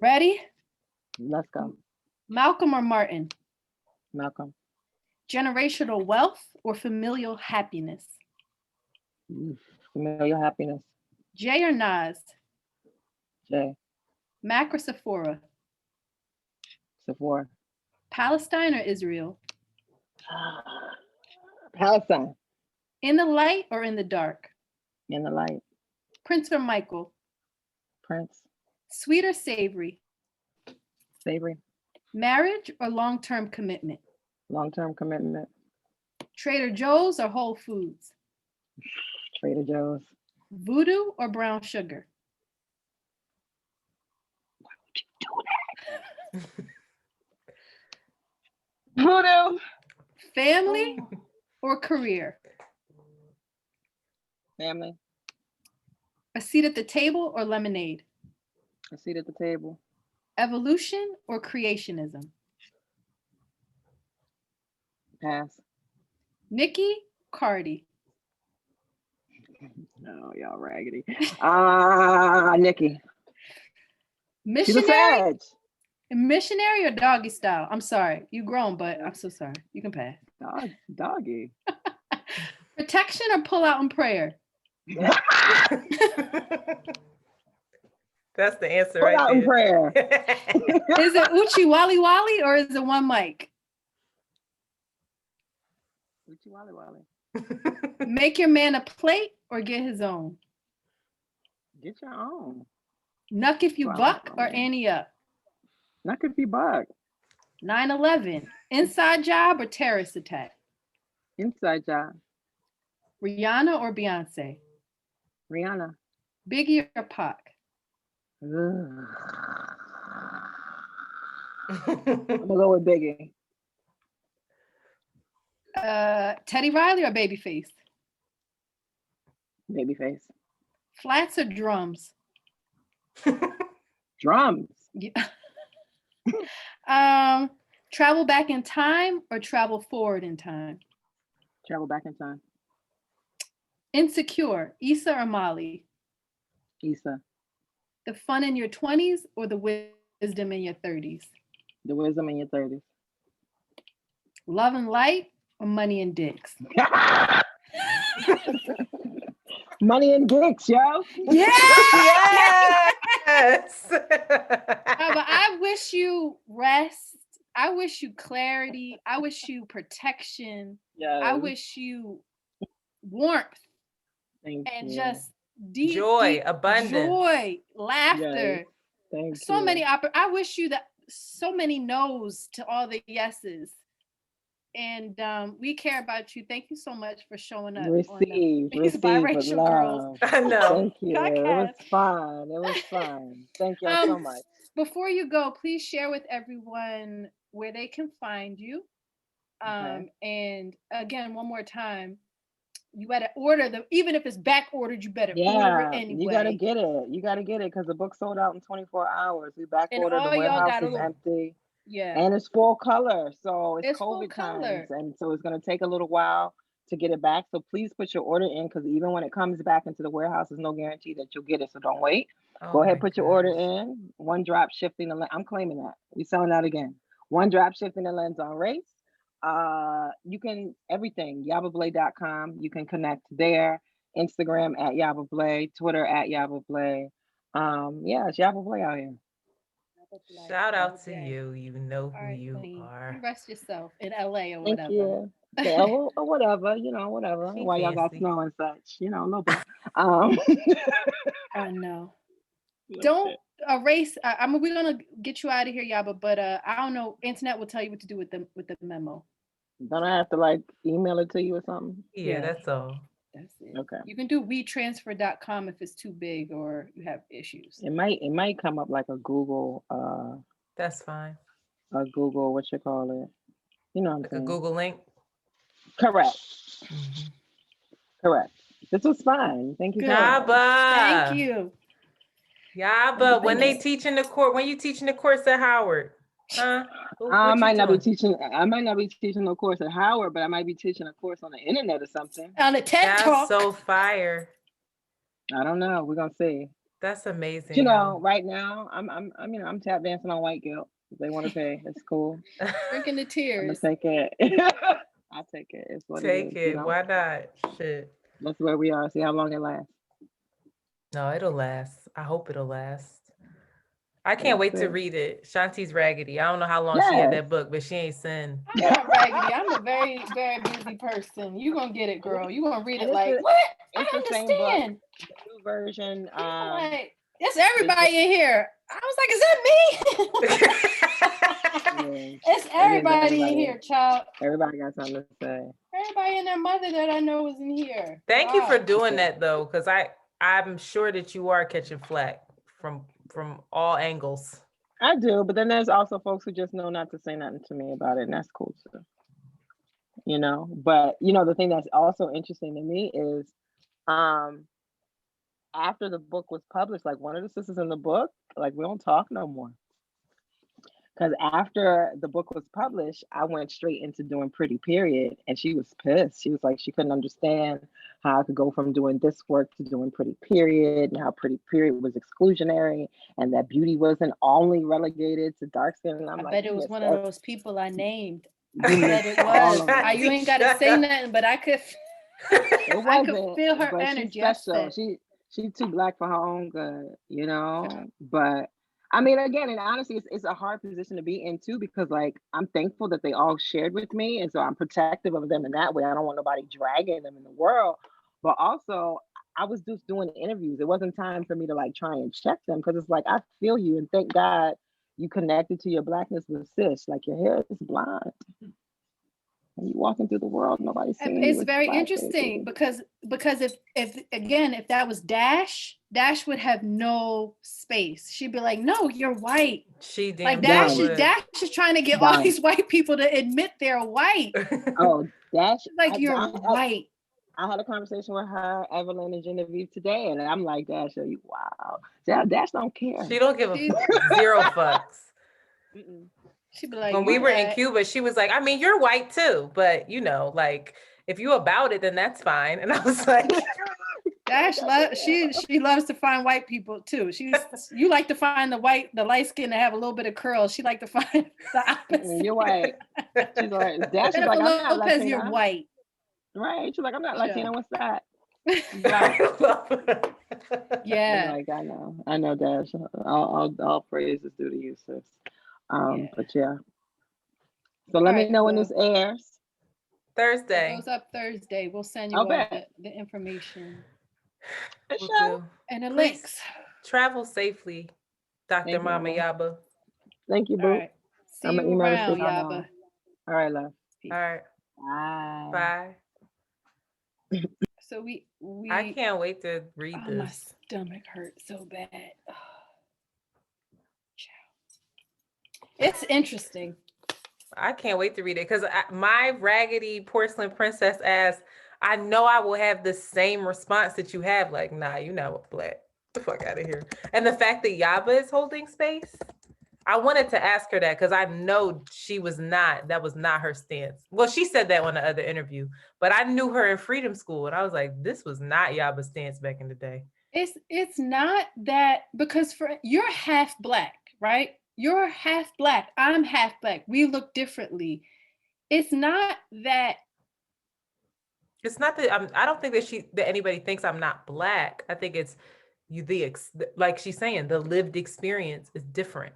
Ready? Let's go. Malcolm or Martin? Malcolm. Generational wealth or familial happiness? Familial happiness. Jay or Nas? Jay. Mac or Sephora? Sephora. Palestine or Israel? Palestine. In the light or in the dark? In the light. Prince or Michael? Prince. Sweet or savory? Savory. Marriage or long-term commitment? Long-term commitment. Trader Joe's or Whole Foods? Trader Joe's. Voodoo or brown sugar? Voodoo. Family or career? Family. A seat at the table or lemonade? A seat at the table. Evolution or creationism? Pass. Nikki, Cardi. No, y'all raggedy. Nikki. She's a Missionary, Sag. missionary or doggy style? I'm sorry, you grown, but I'm so sorry. You can pass. Doggy. Protection or pull out in prayer? That's the answer Put right out in there. prayer. Is it Uchi Wally Wally or is it one mic? Uchi Wally Wally. Make your man a plate or get his own? Get your own. Nuck if you Wow. buck or ante up? Not could be bug. 9/11. Inside job or terrorist attack? Inside job. Rihanna or Beyonce? Rihanna. Biggie or Pac? I'm gonna go with Biggie. Teddy Riley or Babyface? Babyface. Flats or drums? Drums. Yeah. Travel back in time or travel forward in time? Travel back in time. Insecure, Issa or Molly? Issa. The fun in your 20s or the wisdom in your 30s? The wisdom in your 30s. Love and light or money and dicks? Money and dicks, yo. Yes. But I wish you rest. I wish you clarity. I wish you protection. Yes. I wish you warmth Thank and you. just deep Joy, deep abundance. joy, laughter. Yes. Thank So you. many I wish you that so many no's to all the yeses. And we care about you. Thank you so much for showing up. Receive with Biracial love. Girls. I know. Thank you. It was Podcast. fun. It was fun. Thank y'all so much. Before you go, please share with everyone where they can find you. Okay. And again, one more time, you better order them, even if it's back ordered, you better order Yeah, it anyway. you gotta get it. You gotta get it because the book sold out in 24 hours. We back And ordered. The all y'all warehouse gotta is look. empty. Yeah. And it's full color. So it's full COVID color. times. And so it's gonna take a little while to get it back. So please put your order in because even when it comes back into the warehouse, there's no guarantee that you'll get it. So don't wait. Oh Go ahead, my put your order gosh. in. One drop shifting the I'm claiming that. We selling that again. One drop shifting the lens on race. You can everything, yabablay.com. You can connect there. Instagram at Yaba Blay, Twitter at Yaba Blay. Yeah, it's Yaba Blay out here. Shout out to you. You know All who right, you Queen. are. You rest yourself in LA or Thank whatever. you. Yeah, or whatever, whatever. She While y'all got fancy. snow and such, a little bit. I know. Don't erase. We're gonna get you out of here, Yaba. But I don't know. Internet will tell you what to do with the memo. Don't I have to email it to you or something? Yeah, that's all. That's it. Okay. You can do WeTransfer.com if it's too big or you have issues. It might come up like a Google That's fine. what you call it. You know what I'm Like saying? a Google link. Correct. Mhm. Correct. This was fine. Thank you. Good. So much. Yaba. Thank you. Yaba, when Thanks. you teaching the course at Howard? Huh? What I you might not be doing? teaching a course at Howard, but I might be teaching a course on the internet or something. On the TED That's Talk. so fire. I don't know. We're gonna see. That's amazing. Right now I'm tap dancing on white guilt. If they want to pay, it's cool. Drinking the I'm gonna tears. take it. I'll take it. It's what Take it is. it. Why not? Shit. That's where we are. See how long it lasts. No, it'll last. I hope it'll last. I can't wait to read it. Shanti's Raggedy. I don't know how long she had that book, but she ain't sent. I'm not raggedy. I'm a very, very busy person. You gonna get it, girl. You gonna read it like what? I It's the same book. understand. The new version. Like, it's everybody in here. I was like, is that me? It's everybody in here, child. Everybody got something to say. Everybody and their mother that I know is in here. Thank you for doing that though, because I'm sure that you are catching flack from all angles. I do, but then there's also folks who just know not to say nothing to me about it, and that's cool too. But the thing that's also interesting to me is after the book was published, like one of the sisters in the book, like we don't talk no more. Because after the book was published, I went straight into doing Pretty Period, and she was pissed. She was like, she couldn't understand how I could go from doing this work to doing Pretty Period, and how Pretty Period was exclusionary, and that beauty wasn't only relegated to dark skin. And I'm I like, bet it was one of those people I named. You I bet it was. You ain't got to say nothing, but I could. It wasn't, I could feel her but energy. She's special. She's too black for her own good, But I mean, again, and honestly, it's a hard position to be in too, because like I'm thankful that they all shared with me, and so I'm protective of them in that way. I don't want nobody dragging them in the world, but also I was just doing interviews. It wasn't time for me to like try and check them, because it's like I feel you, and thank God you connected to your blackness with sis. Like your hair is blonde. When you walking through the world, nobody's seeing you. It's very interesting because if that was Dash would have no space. She'd be like, "No, you're white." She like damn Dash is trying to get all these white people to admit they're white. Oh, Dash, like you're white. I had a conversation with her, Evelyn and Genevieve today, and I'm like, Dash, are you wow? Dash don't care. She don't give a zero fucks. She'd be like, when we were in Cuba, she was like, I mean, you're white too, but like if you about it, then that's fine. And I was like, Dash, she loves to find white people too. You like to find the light skin that have a little bit of curls. She like to find the opposite. You're white. She's like, Dash is like, I'm not Latina. You're white. Right. She's like, I'm not Latina. What's that? Yeah. Like, I know, Dash. All praise is due to you, sis. But yeah. So let me know when this airs. Thursday. It goes up Thursday. We'll send you all the information. And the links. Travel safely, Dr. MamaYaba. Thank you, boo. All right. See you around, Yaba. All right, love. All right. Bye. Bye. So we I can't wait to read this. My stomach hurts so bad. Oh. It's interesting. I can't wait to read it because my raggedy porcelain princess ass, I know I will have the same response that you have. Like, nah, you're not black. Get the fuck out of here. And the fact that Yaba is holding space, I wanted to ask her that because I know that was not her stance. Well, she said that on the other interview, but I knew her in Freedom School and I was like, this was not Yaba's stance back in the day. It's not that, because you're half black, right? You're half black. I'm half black. We look differently. It's not that. It's not that I don't think that anybody thinks I'm not black. I think it's like she's saying, the lived experience is different.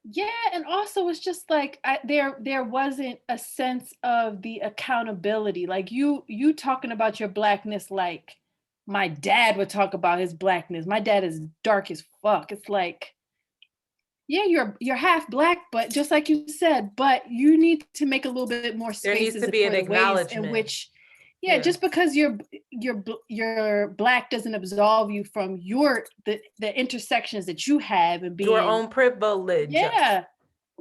Yeah, and also it's just like there wasn't a sense of the accountability. Like you talking about your blackness, like my dad would talk about his blackness. My dad is dark as fuck. It's like, yeah, you're half black, but just like you said, but you need to make a little bit more space. There needs to be an acknowledgement in which, just because you're black doesn't absolve you from the intersections that you have and being your own privilege. Yeah,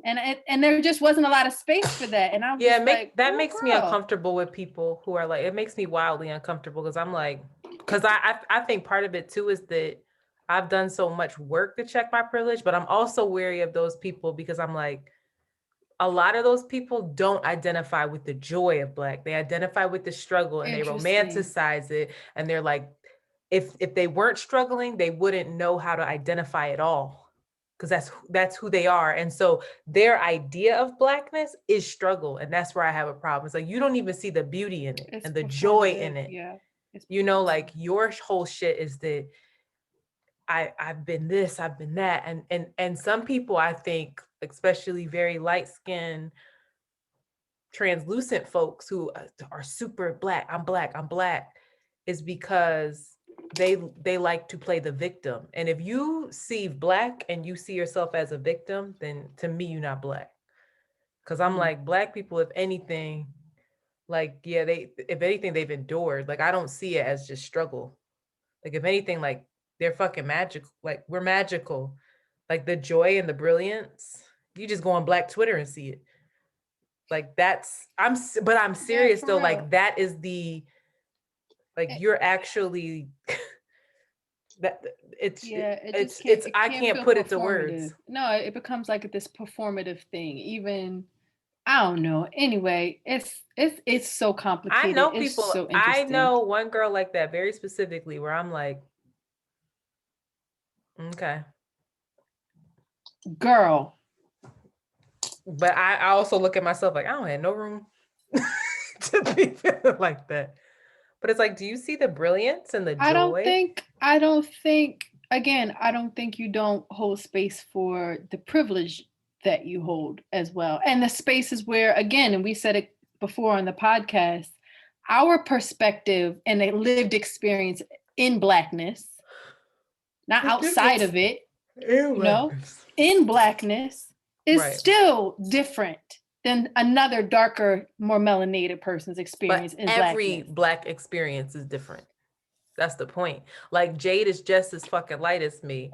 and there just wasn't a lot of space for that, and I'm that makes me uncomfortable with people who are like, it makes me wildly uncomfortable because I'm like, because I think part of it too is that I've done so much work to check my privilege, but I'm also wary of those people because I'm like, a lot of those people don't identify with the joy of black. They identify with the struggle and they romanticize it. And they're like, if they weren't struggling, they wouldn't know how to identify at all. Because that's who they are. And so their idea of blackness is struggle. And that's where I have a problem. It's like, you don't even see the beauty in it and the joy in it. Yeah. Like your whole shit is that I've been this, I've been that. And some people, I think, especially very light-skinned, translucent folks who are super black, I'm black, is because they like to play the victim. And if you see black and you see yourself as a victim, then to me, you're not black. Because I'm like, black people, if anything, like, if anything, they've endured. Like, I don't see it as just struggle. Like if anything, like they're fucking magical. Like we're magical. Like the joy and the brilliance. You just go on Black Twitter and see it. Like that's but I'm serious for though. real. Like that is the like you're actually that it's It it's just can't, it's it I can't can't feel put it to performative. words. No, it becomes like this performative thing. Even I don't know. Anyway, it's so complicated. I know It's people. so I interesting. know one girl like that very specifically, where I'm like, okay. Girl. But I also look at myself like I don't have no room to be feeling like that. But it's like, do you see the brilliance and the joy? I don't think again, I don't think you don't hold space for the privilege that you hold as well. And the spaces where, again, and we said it before on the podcast, our perspective and a lived experience in Blackness, not outside of it, in Blackness is still different than another darker, more melanated person's experience but in every Blackness. Black experience is different. That's the point. Like Jade is just as fucking light as me.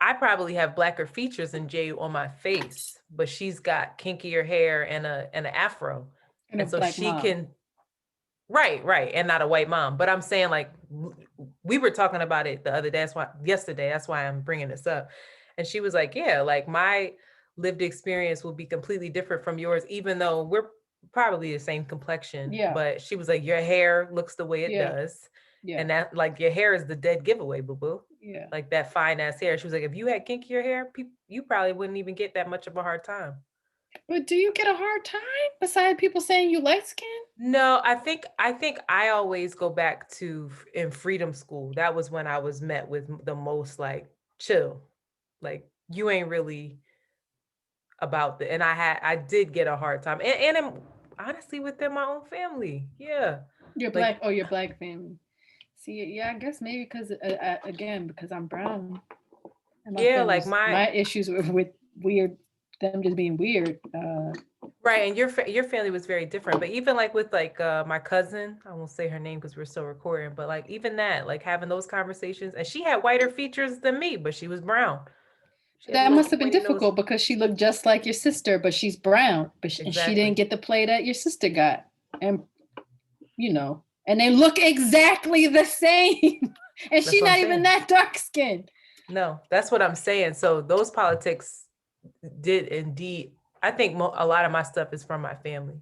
I probably have blacker features than Jade on my face, but she's got kinkier hair and an afro. And so she mom. can right, and not a white mom. But I'm saying like we were talking about it the other day. Yesterday. That's why I'm bringing this up. And she was like, yeah, like my lived experience will be completely different from yours, even though we're probably the same complexion. Yeah. But she was like, your hair looks the way it does. Yeah. And that like your hair is the dead giveaway, boo-boo. Yeah. Like that fine ass hair. She was like, if you had kinkier hair, you probably wouldn't even get that much of a hard time. But do you get a hard time besides people saying you light skin? No, I think I always go back to in freedom school. That was when I was met with the most like chill. Like you ain't really about the, and I did get a hard time. And I'm honestly within my own family. Yeah. Your Black, your Black family. See, yeah, I guess maybe because again, because I'm brown. And like my issues with weird, them just being weird. Right, and your family was very different. But even like with like my cousin, I won't say her name because we're still recording. But like even that, like having those conversations, and she had whiter features than me, but she was brown. That must have been difficult because she looked just like your sister, but she's brown. But she didn't get the play that your sister got, and and they look exactly the same. And she's not even that dark skinned. No, that's what I'm saying. So those politics did indeed. I think a lot of my stuff is from my family,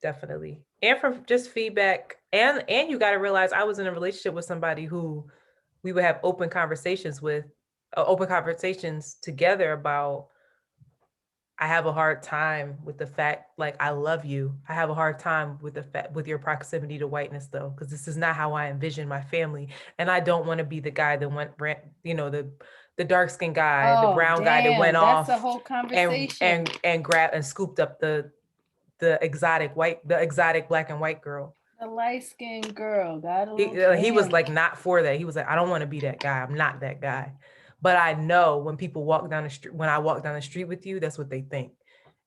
definitely, and from just feedback. And you got to realize I was in a relationship with somebody who we would have open conversations together about. I have a hard time with the fact, like, I love you. I have a hard time with the fact, with your proximity to whiteness, though, because this is not how I envision my family. And I don't want to be the guy that went, the dark skinned guy, the brown guy that went off. That's a whole conversation. And grabbed and scooped up the exotic black and white girl. The light skinned girl. He was like not for that. He was like, I don't want to be that guy. I'm not that guy. But I know when people walk down the street, when I walk down the street with you, that's what they think.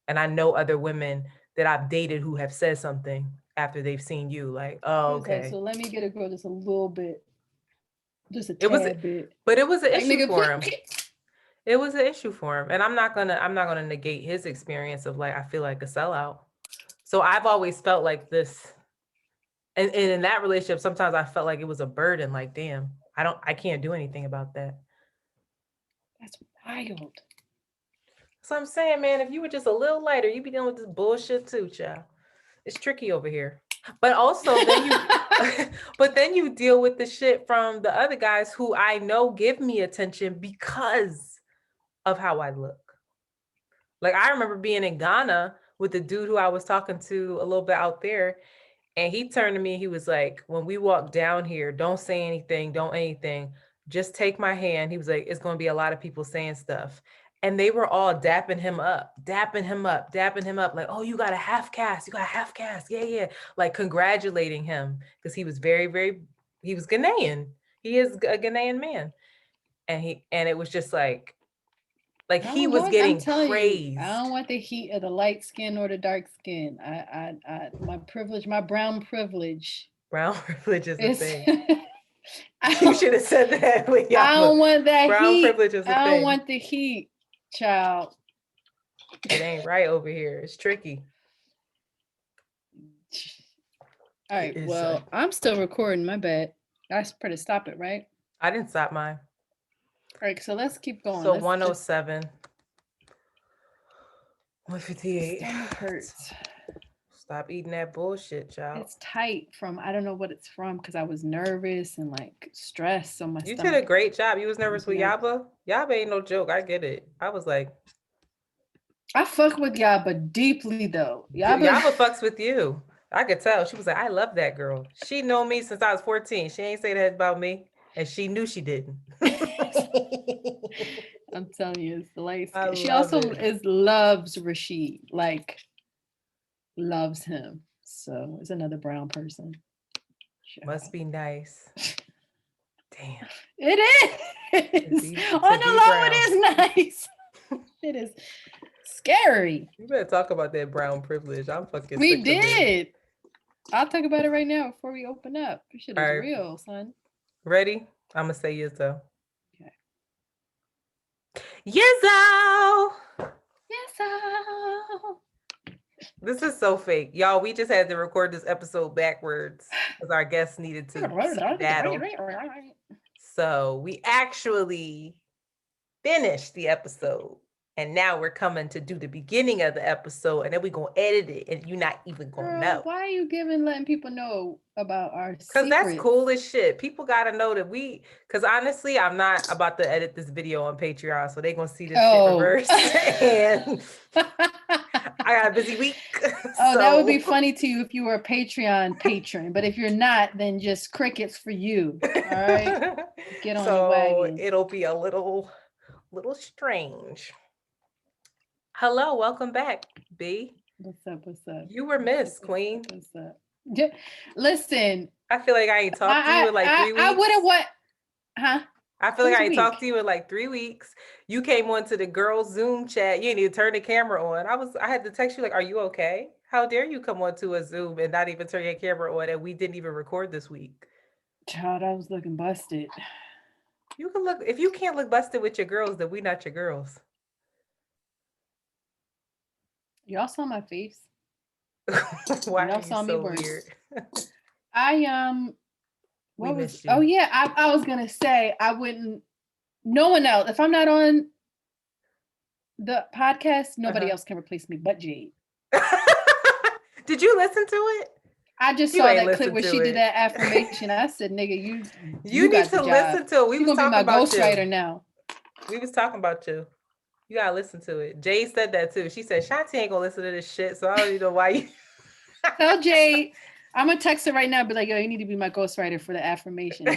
And I know other women that I've dated who have said something after they've seen you, like, oh, okay. Like, so let me get a girl just a little bit, just a tad bit. But it was an issue for him. It was an issue for him. And I'm not gonna negate his experience of like, I feel like a sellout. So I've always felt like this. And in that relationship, sometimes I felt like it was a burden, like, damn, I can't do anything about that. That's wild. So I'm saying, man, if you were just a little lighter, you'd be dealing with this bullshit too, child. It's tricky over here. But also then you deal with the shit from the other guys who I know give me attention because of how I look. Like I remember being in Ghana with the dude who I was talking to a little bit out there. And he turned to me, he was like, when we walk down here, don't say anything, just take my hand. He was like, it's going to be a lot of people saying stuff. And they were all dapping him up. Like, oh, you got a half caste. Yeah. Like congratulating him because he was he was Ghanaian. He is a Ghanaian man. And it was just like he was getting praised. I don't want the heat of the light skin or the dark skin. My brown privilege. Brown privilege is a thing. I You don't, should have said that with I don't Yaba. want that Brown heat. privilege is a I don't thing. want the heat, child. It ain't right over here. It's tricky. All right. is, Well, I'm still recording. My bad. I to stop it, right? I didn't stop mine. All right. So let's keep going. So Let's 107. just- 158. Stomach hurts. Stop eating that bullshit, child. It's tight from I don't know what it's from because I was nervous and like stressed. So my You stomach. did a great job. You was nervous with Yeah. Yaba. Yaba ain't no joke. I get it. I was like, I fuck with Yaba deeply though. Yaba fucks with you. I could tell. She was like, I love that girl. She known me since I was 14. She ain't say that about me. And she knew she didn't. I'm telling you, it's the light I skin. She love also it. loves Rashid, like loves him. So it's another brown person. Must be nice. Damn. It is. be On the low, brown. it is nice. It is scary. You better talk about that brown privilege. I'm fucking We sick of it. did. I'll talk about it right now before we open up. This shit is All right. real, son. Ready? I'm gonna say yes though. Okay. Yizzo! Yes. This is so fake. Y'all, we just had to record this episode backwards because our guests needed to battle. So we actually finished the episode. And now we're coming to do the beginning of the episode, and then we're gonna edit it, and you're not even gonna know. Why are you letting people know about our Because that's secrets? cool as shit. People gotta know that because honestly, I'm not about to edit this video on Patreon, so they're gonna see this shit reversed. And I got a busy week. Oh, that would be funny to you if you were a Patreon patron, but if you're not, then just crickets for you. All right, get on the wagon. It'll be a little strange. Hello, welcome back, B. What's up? What's up? You were missed, Queen. What's up? Yeah. Listen, I feel like I ain't talked to you in like 3 weeks. I wouldn't what? Huh? I feel like I ain't talked to you in like 3 weeks. You came onto the girls' Zoom chat. You didn't even turn the camera on. I had to text you like, "Are you okay? How dare you come onto a Zoom and not even turn your camera on?" And we didn't even record this week. Child, I was looking busted. You can look if you can't look busted with your girls, then we not your girls. Y'all saw my face. Why Y'all are you saw me so worse. weird? What we was? missed you. Oh yeah, I was gonna say I wouldn't. No one else. If I'm not on the podcast, nobody else can replace me but Jade. Did you listen to it? I just You saw ain't that clip listen where to she it. did that affirmation. I said, "Nigga, You need got to the job. listen to it. We You was gonna be talking my about you. ghostwriter now." We was talking about you. You gotta listen to it. Jay said that too. She said Shanti ain't gonna listen to this shit, so I don't even know why you. Tell Jade, I'm gonna text her right now. Be like, "Yo, you need to be my ghostwriter for the affirmations."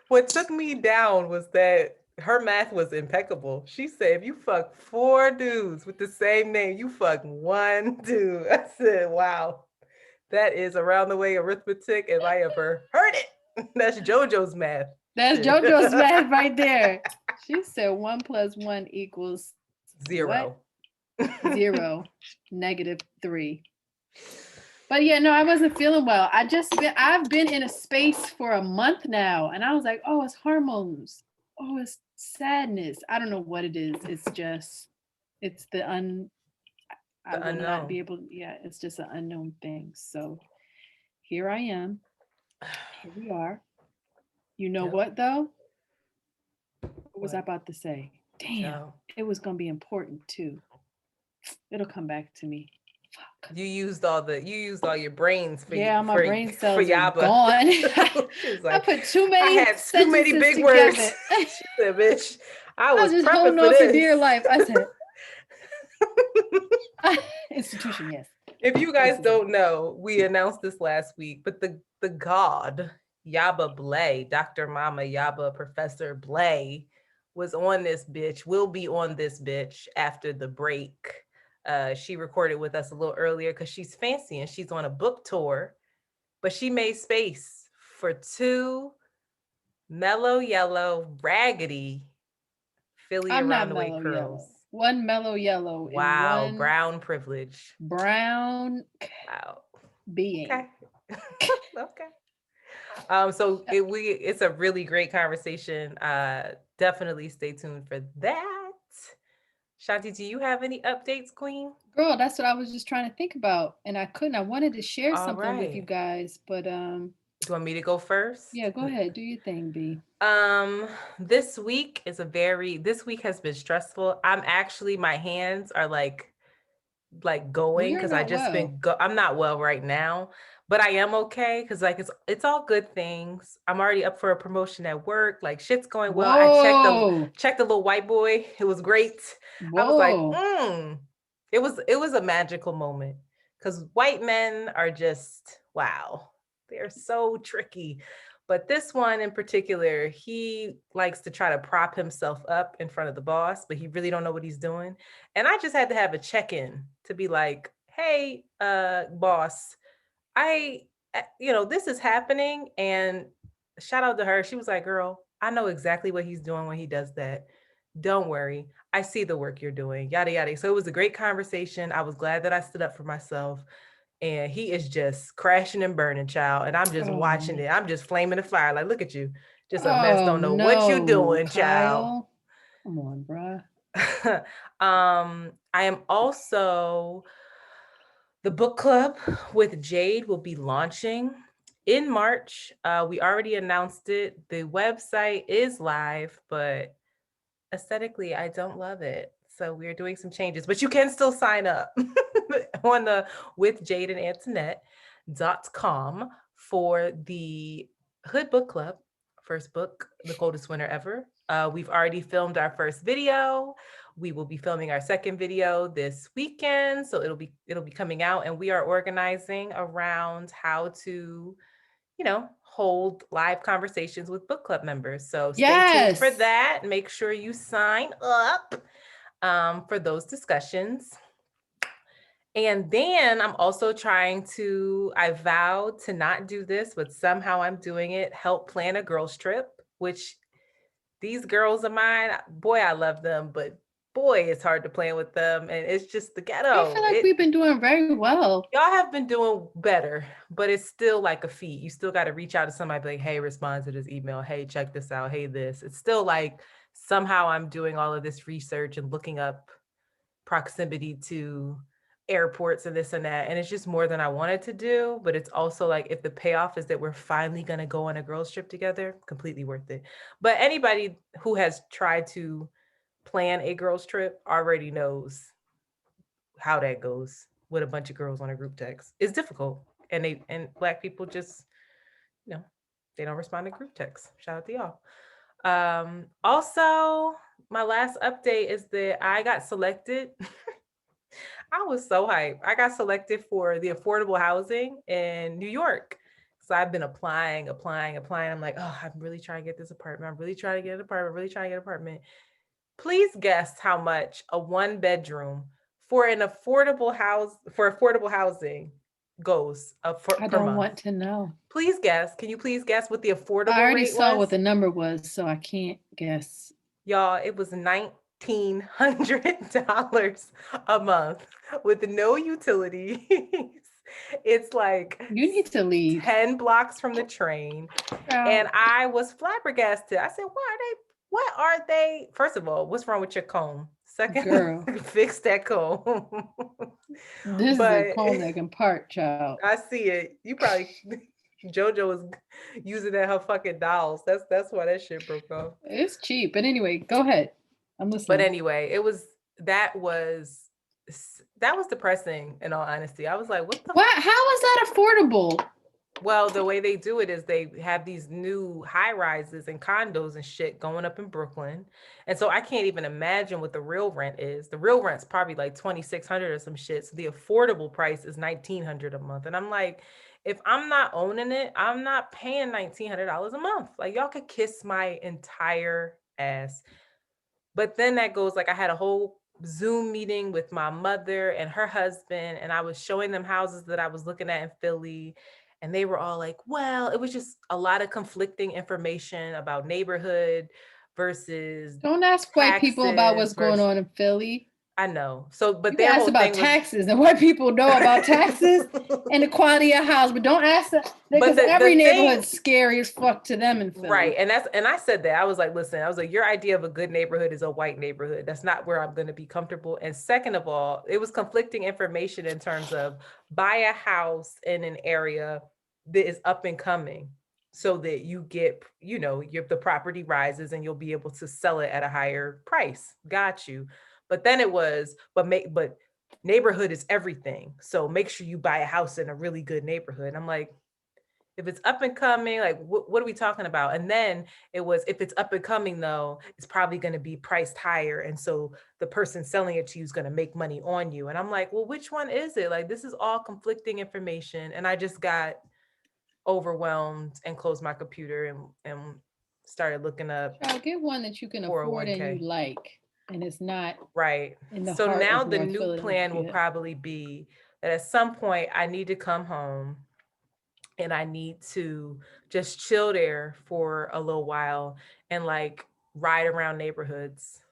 What took me down was that her math was impeccable. She said, if you fuck 4 dudes with the same name, you fuck 1 dude. I said, wow, that is around the way arithmetic if I ever heard it. That's JoJo's math. That's JoJo's math right there. She said 1 + 1 = 0. What? 0, -3. But yeah, no, I wasn't feeling well. I've been in a space for a month now, and I was like, oh, it's hormones. Oh, it's sadness. I don't know what it is. It's just, it's the I will not be able. Yeah, it's just an unknown thing. So here I am. Here we are. You know what though? What was I about to say? Damn, it was gonna be important too. It'll come back to me. Fuck. You used all your brains for my brain cells for are Yaba. gone. Like, I put too many. I had too many big together. words. She said, "Bitch, I was just prepping holding for on this." for dear life. I said, institution, yes. If you guys don't know, we announced this last week, but the god Yaba Blay, Dr. MamaYaba, Professor Blay, was on this bitch. Will be on this bitch after the break. She recorded with us a little earlier because she's fancy and she's on a book tour, but she made space for 2 mellow yellow, raggedy Philly around the way curls. Yellow. One mellow yellow. Wow, and one brown privilege. Brown. Wow. Being. Okay. Okay. So it's a really great conversation. Definitely stay tuned for that. Shanti, do you have any updates, Queen? Girl, that's what I was just trying to think about, and I couldn't. I wanted to share All something with you right. guys, but Do you want me to go first? yeah, go ahead, do your thing, B. This week has been stressful. My hands are like Well, going you're because I not just well. I'm not well right now, but I am okay because like it's all good things. I'm already up for a promotion at work. Like shit's going well. I Whoa, checked the little white boy. It was great. I was like, whoa. it was a magical moment because white men are just wow. They're so tricky. But this one in particular, he likes to try to prop himself up in front of the boss, but he really don't know what he's doing. And I just had to have a check-in to be like, hey, boss, this is happening. And shout out to her. She was like, girl, I know exactly what he's doing when he does that. Don't worry. I see the work you're doing, yada, yada. So it was a great conversation. I was glad that I stood up for myself. And he is just crashing and burning, child. And I'm just watching it. I'm just flaming the fire. Like, look at you. Just a mess. Oh Don't know what you no, doing, child. Kyle. Come on, bruh. I am also the book club with Jade will be launching in March. We already announced it. The website is live, but aesthetically, I don't love it. So we're doing some changes, but you can still sign up on the with Jade and Antoinette.com for the Hood Book Club. First book, The Coldest Winter Ever. We've already filmed our first video. We will be filming our second video this weekend. So it'll be coming out, and we are organizing around how to hold live conversations with book club members. So stay tuned for Yes. that. Make sure you sign up for those discussions. And then I'm also I vowed to not do this, but somehow I'm doing it, help plan a girls trip, which these girls of mine, boy, I love them, but boy, it's hard to plan with them. And it's just the ghetto. I feel like we've been doing very well. Y'all have been doing better, but it's still like a feat. You still got to reach out to somebody, be like, hey, respond to this email. Hey, check this out. Hey, this. It's still like somehow I'm doing all of this research and looking up proximity to airports and this and that. And it's just more than I wanted to do. But it's also like if the payoff is that we're finally going to go on a girls trip together, completely worth it. But anybody who has tried to plan a girls trip already knows how that goes with a bunch of girls on a group text. It's difficult. And Black people just, they don't respond to group texts. Shout out to y'all. Also, my last update is that I got selected. I was so hyped. I got selected for the affordable housing in New York. So I've been applying. I'm like, oh, I'm really trying to get this apartment. I'm really trying to get an apartment. Please guess how much a 1-bedroom for affordable housing goes per I don't month. want to know. Please guess. Can you please guess what the affordable I already rate saw was? what the number was, so I can't guess. Y'all, it was $1,900 a month with no utilities. It's like You need to leave. 10 blocks from the train. And I was flabbergasted. I said, what are they? First of all, what's wrong with your comb? Second, Girl. fix that comb. This is a comb that can part, child. I see it. You probably JoJo was using that her fucking dolls. That's why that shit broke off. It's cheap. But anyway, go ahead. I'm listening. But anyway, that was depressing in all honesty. I was like, what the How is that affordable? Well, the way they do it is they have these new high rises and condos and shit going up in Brooklyn. And so I can't even imagine what the real rent is. The real rent's probably like $2,600 or some shit. So the affordable price is $1,900 a month. And I'm like, if I'm not owning it, I'm not paying $1,900 a month. Like y'all could kiss my entire ass. But then that goes like I had a whole Zoom meeting with my mother and her husband, and I was showing them houses that I was looking at in Philly. And they were all like, well, it was just a lot of conflicting information about neighborhood versus Don't ask white people about what's going on in Philly. I know. So, but You their can ask whole about thing was, taxes and what people know about taxes and the quality of house, but don't ask them because the every thing- neighborhood's scary as fuck to them in Philly. right. And I said that. I was like, listen, I was like, your idea of a good neighborhood is a white neighborhood. That's not where I'm going to be comfortable. And second of all, it was conflicting information in terms of buy a house in an area that is up and coming so that you get, the property rises and you'll be able to sell it at a higher price. Got you. But then it was, but neighborhood is everything. So make sure you buy a house in a really good neighborhood. And I'm like, if it's up and coming, like what are we talking about? And then it was, if it's up and coming though, it's probably going to be priced higher. And so the person selling it to you is going to make money on you. And I'm like, well, which one is it? Like, this is all conflicting information. And I just got overwhelmed and closed my computer and started looking up Child, get one that you can afford and 401k. you like, and it's not Right. in the So heart now of the North new plan will Philadelphia. probably be that at some point I need to come home and I need to just chill there for a little while and like ride around neighborhoods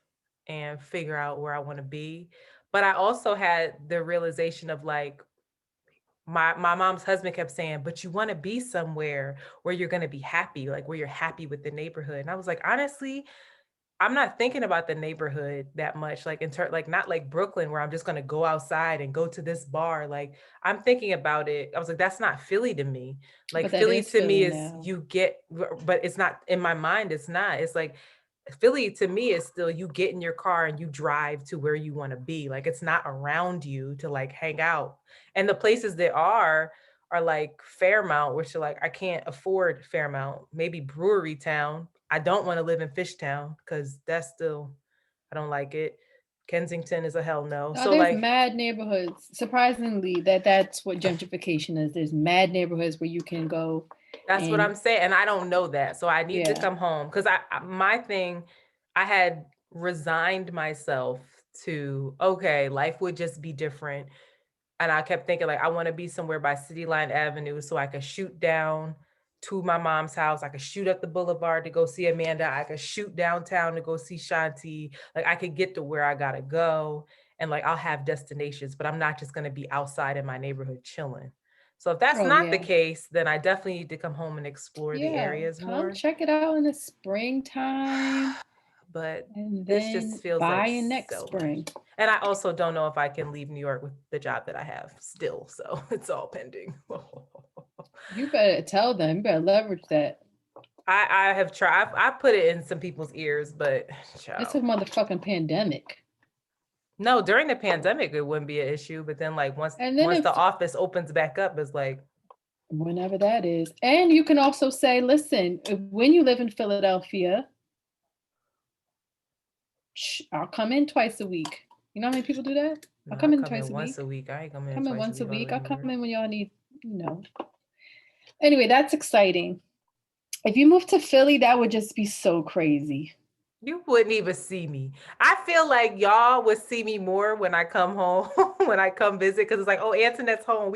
and figure out where I want to be. But I also had the realization of like, my mom's husband kept saying, but you want to be somewhere where you're going to be happy, like where you're happy with the neighborhood. And I was like, honestly, I'm not thinking about the neighborhood that much, like like not like Brooklyn where I'm just going to go outside and go to this bar. Like I'm thinking about it. I was like, that's not Philly to me. Like But that Philly is to me Philly is now. you get, but it's not in my mind. It's not. It's like Philly to me is still you get in your car and you drive to where you want to be. Like it's not around you to like hang out. And the places that are like Fairmount, which are like I can't afford Fairmount. Maybe Brewery Town. I don't want to live in Fishtown because that's still, I don't like it. Kensington is a hell no. No, So there's like mad neighborhoods. Surprisingly, that's what gentrification is. There's mad neighborhoods where you can go. that's what and I'm saying. And I don't know that. So I need to Yeah. come home because my thing, I had resigned myself to, okay, life would just be different. And I kept thinking like, I want to be somewhere by City Line Avenue so I could shoot down to my mom's house. I could shoot up the boulevard to go see Amanda. I could shoot downtown to go see Shanti. Like I could get to where I gotta go. And like, I'll have destinations, but I'm not just gonna be outside in my neighborhood chilling. So if that's Oh, not the yeah. case, then I definitely need to come home and explore the areas come more. check it out in the springtime, But and this then just feels buy like in next so spring. much. And I also don't know if I can leave New York with the job that I have still. So it's all pending. You better tell them. You better leverage that. I have tried. I put it in some people's ears, but It's a motherfucking pandemic. no, during the pandemic, it wouldn't be an issue. But then like once And then the office opens back up, it's like, whenever that is. And you can also say, listen, when you live in Philadelphia, I'll come in twice a week. You know how many people do that? I'll come in twice a once week. a week. I ain't coming in Come in twice once a week. I I'll live in New come York. in when y'all need, Anyway, that's exciting. If you move to Philly, that would just be so crazy. You wouldn't even see me. I feel like y'all would see me more when I come home, when I come visit, because it's like, oh, Antoinette's home.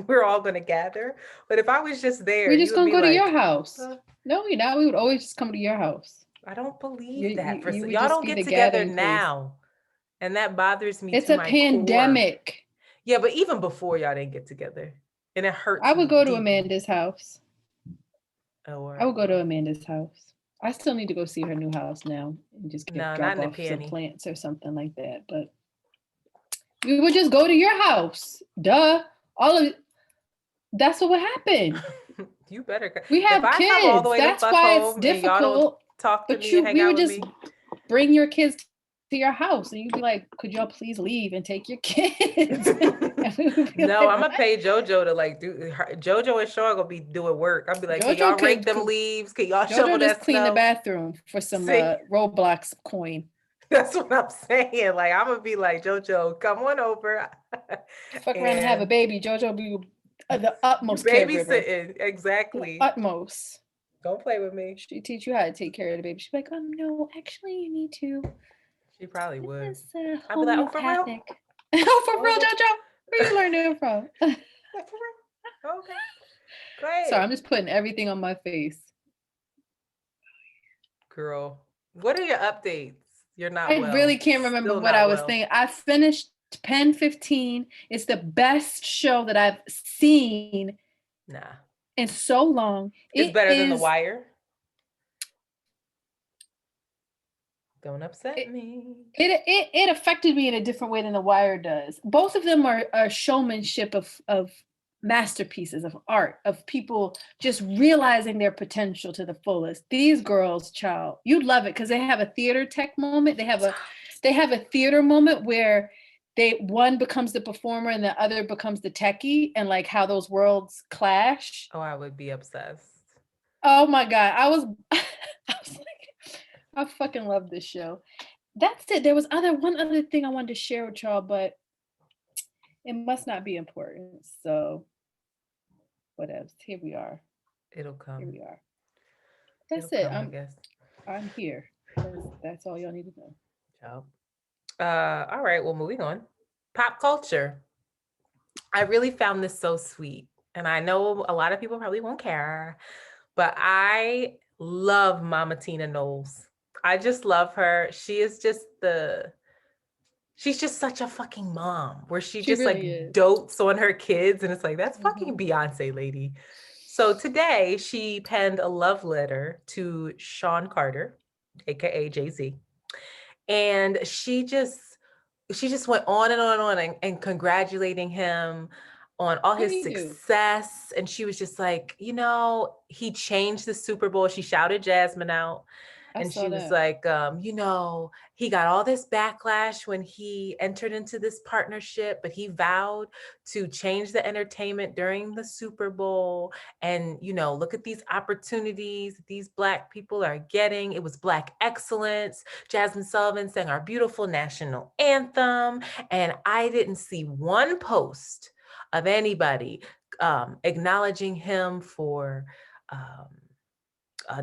We're all gonna gather. But if I was just there, We're just you would gonna be go to like, your house. No, we're not. We would always just come to your house. I don't believe that. You would Y'all just don't be get the together gathering place. now, and that bothers me. It's to a my pandemic. Core. Yeah, but even before y'all didn't get together, and it hurts. I would go to deeply. Amanda's house. Or I would go to Amanda's house. I still need to go see her new house now and just drop off some plants or something like that. But we would just go to your house. Duh. That's what would happen. You better. We have if kids. I come all the way That's to fuck why home it's difficult. And y'all don't talk to me and hang we out would with just me. bring your kids to your house, and you'd be like, "Could y'all please leave and take your kids?" No, I'm gonna pay JoJo to like do. JoJo and Shaw gonna be doing work. I'll be like, can y'all rake them leaves? Can y'all shovel that snow? Clean the bathroom for some Roblox coin. That's what I'm saying. Like I'm gonna be like, JoJo, come on over. Fuck around and have a baby. JoJo be the utmost babysitting. Exactly. The utmost. Don't play with me. She teach you how to take care of the baby. She's like, no, actually, you need to. She probably would. I'd be like, oh, for real? Oh, for real, JoJo? Where you learning it from? For real? Okay. Great. So I'm just putting everything on my face. Girl, what are your updates? You're not I well. really can't remember Still what not I was well. thinking. I finished Pen 15. It's the best show that I've seen Nah. in so long. It's It better than The is- Wire. Don't upset me. It affected me in a different way than The Wire does. Both of them are showmanship of masterpieces of art, of people just realizing their potential to the fullest. These girls, child, you'd love it because they have a theater tech moment. They have a theater moment where one becomes the performer and the other becomes the techie, and like how those worlds clash. Oh, I would be obsessed. Oh my God. I was like, I fucking love this show. That's it. There was one other thing I wanted to share with y'all, but it must not be important. So what else? Here we are. It'll come. Here we are. That's It'll it. come, I guess. I'm here. That's all y'all need to know. Ciao. All right, well, moving on. Pop culture. I really found this so sweet. And I know a lot of people probably won't care, but I love Mama Tina Knowles. I just love her. She's just such a fucking mom where she just really like is. dotes on her kids. And it's like, that's fucking Beyonce, lady. So today she penned a love letter to Sean Carter, AKA Jay-Z. And she just went on and on and on and congratulating him on all his success. And she was just like, he changed the Super Bowl. She shouted Jasmine out. And she was like, he got all this backlash when he entered into this partnership, but he vowed to change the entertainment during the Super Bowl. And, look at these opportunities these Black people are getting. It was Black excellence. Jasmine Sullivan sang our beautiful national anthem. And I didn't see one post of anybody acknowledging him for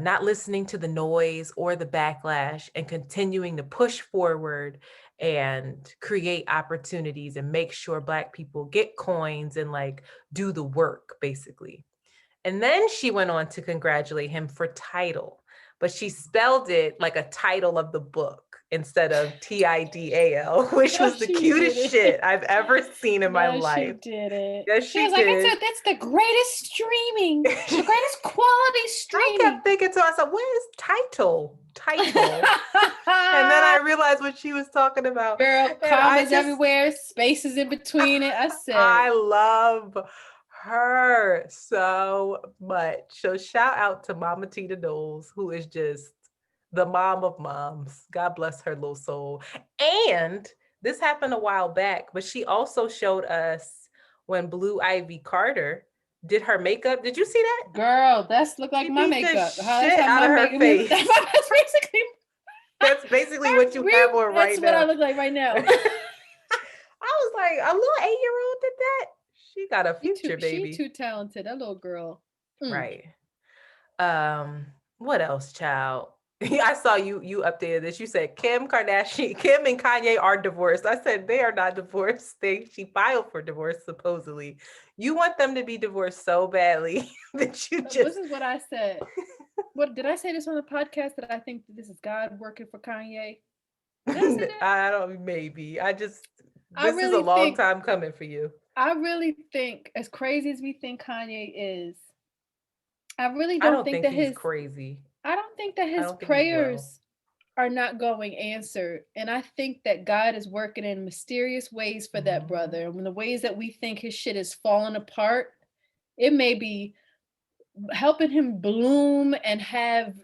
not listening to the noise or the backlash and continuing to push forward and create opportunities and make sure Black people get coins and like do the work, basically. And then she went on to congratulate him for Tidal, but she spelled it like a title of the book instead of TIDAL, which was the cutest shit I've ever seen in my life. She did it. Yes, she was like, that's the greatest streaming, the greatest quality streaming. I kept thinking to myself, what is title? And then I realized what she was talking about. Girl, commas everywhere, spaces in between it. I said, I love her so much. So shout out to Mama Tina Knowles, who is just the mom of moms. God bless her little soul. And this happened a while back, but she also showed us when Blue Ivy Carter did her makeup. Did you see that? Girl, that's look like my makeup. Shit out of her face. That's basically what you have on right now. That's what I look like right now. I was like, a little 8-year-old did that. She got a future, baby. She too talented, that little girl. Right. What else, child? I saw you updated this. You said Kim and Kanye are divorced. I said they are not divorced. She filed for divorce, supposedly. You want them to be divorced so badly that you just... This is what I said. What did I say this on the podcast, that I think that this is God working for Kanye? I don't, maybe. This is a long time coming for you. I really think, as crazy as we think Kanye is, I really don't think that he's crazy. I don't think that his prayers are not going answered. And I think that God is working in mysterious ways for that brother. And when the ways that we think his shit is falling apart, it may be helping him bloom and have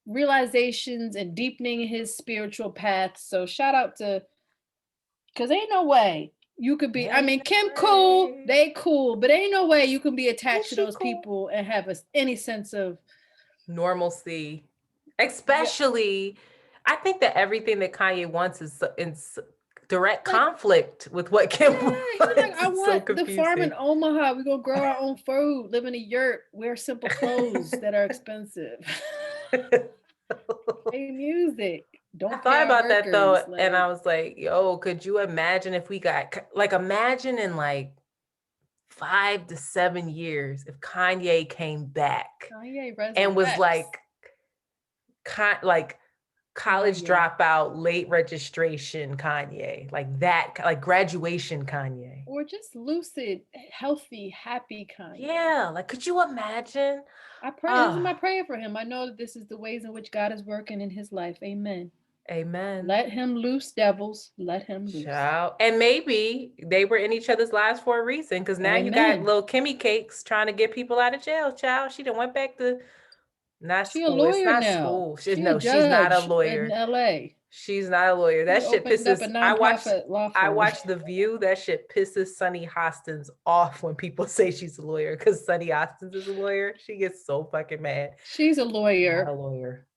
realizations and deepening his spiritual path. So shout out to, because ain't no way you could be, I mean, Kim cool, they cool, but ain't no way you can be attached to those people and have any sense of normalcy. Especially, I think that everything that Kanye wants is in direct conflict with what Kim wants. Like, I want the farm in Omaha. We're gonna grow our own food, live in a yurt, wear simple clothes that are expensive. Play music. I thought about that though, and I was like, yo, could you imagine if we got, like, imagine in like 5 to 7 years if Kanye came back and was like college yeah. dropout, late registration Kanye, like that, like graduation Kanye. Or just lucid, healthy, happy Kanye. Yeah, like could you imagine? I pray. This is my prayer for him. I know that this is the ways in which God is working in his life. Amen. Amen. Let him loose, devils. Let him loose. Child. And maybe they were in each other's lives for a reason, because now you got Amen. little Kimmy Cakes trying to get people out of jail, child. She done went back to not She a school. It's lawyer not now. school. She No, a she's not a judge in lawyer. LA. She's not a lawyer. That She shit opened up a pisses. nonprofit law firm. I watched The View. That shit pisses Sunny Hostins off when people say she's a lawyer, because Sunny Hostins is a lawyer. She gets so fucking mad. She's a Not a lawyer, lawyer.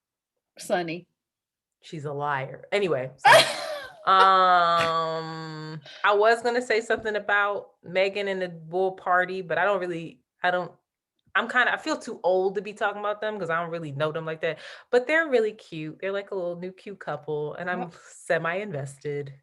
Sonny. She's a liar. Anyway, so, I was gonna say something about Megan and the Bull Party, but I feel too old to be talking about them because I don't really know them like that. But they're really cute. They're like a little new cute couple, and I'm semi-invested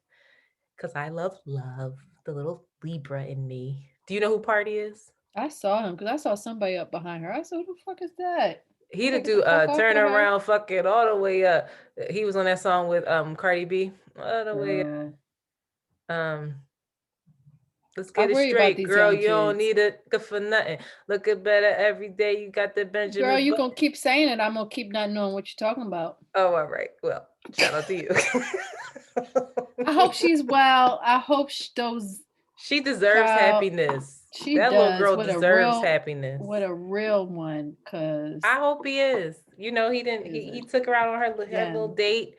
because I love the little Libra in me. Do you know who Party is? I saw him because I saw somebody up behind her. I said, "Who the fuck is that?" He to Like, do get the fuck off turn of her. around, fuck it all the way up. He was on that song with Cardi B. All the way up. Girl. Let's I get it worry about straight, these girl. young You don't kids. need it good for nothing. Looking better every day. You got the Benjamin. Girl, you Button. gonna keep saying it. I'm gonna keep not knowing what you're talking about. Oh, all right. Well, shout out to you. I hope she's well. I hope those. She deserves happiness. She that does. little girl With deserves happiness. With a real one, cause I hope he is. You know, he didn't. He took her out on her little date,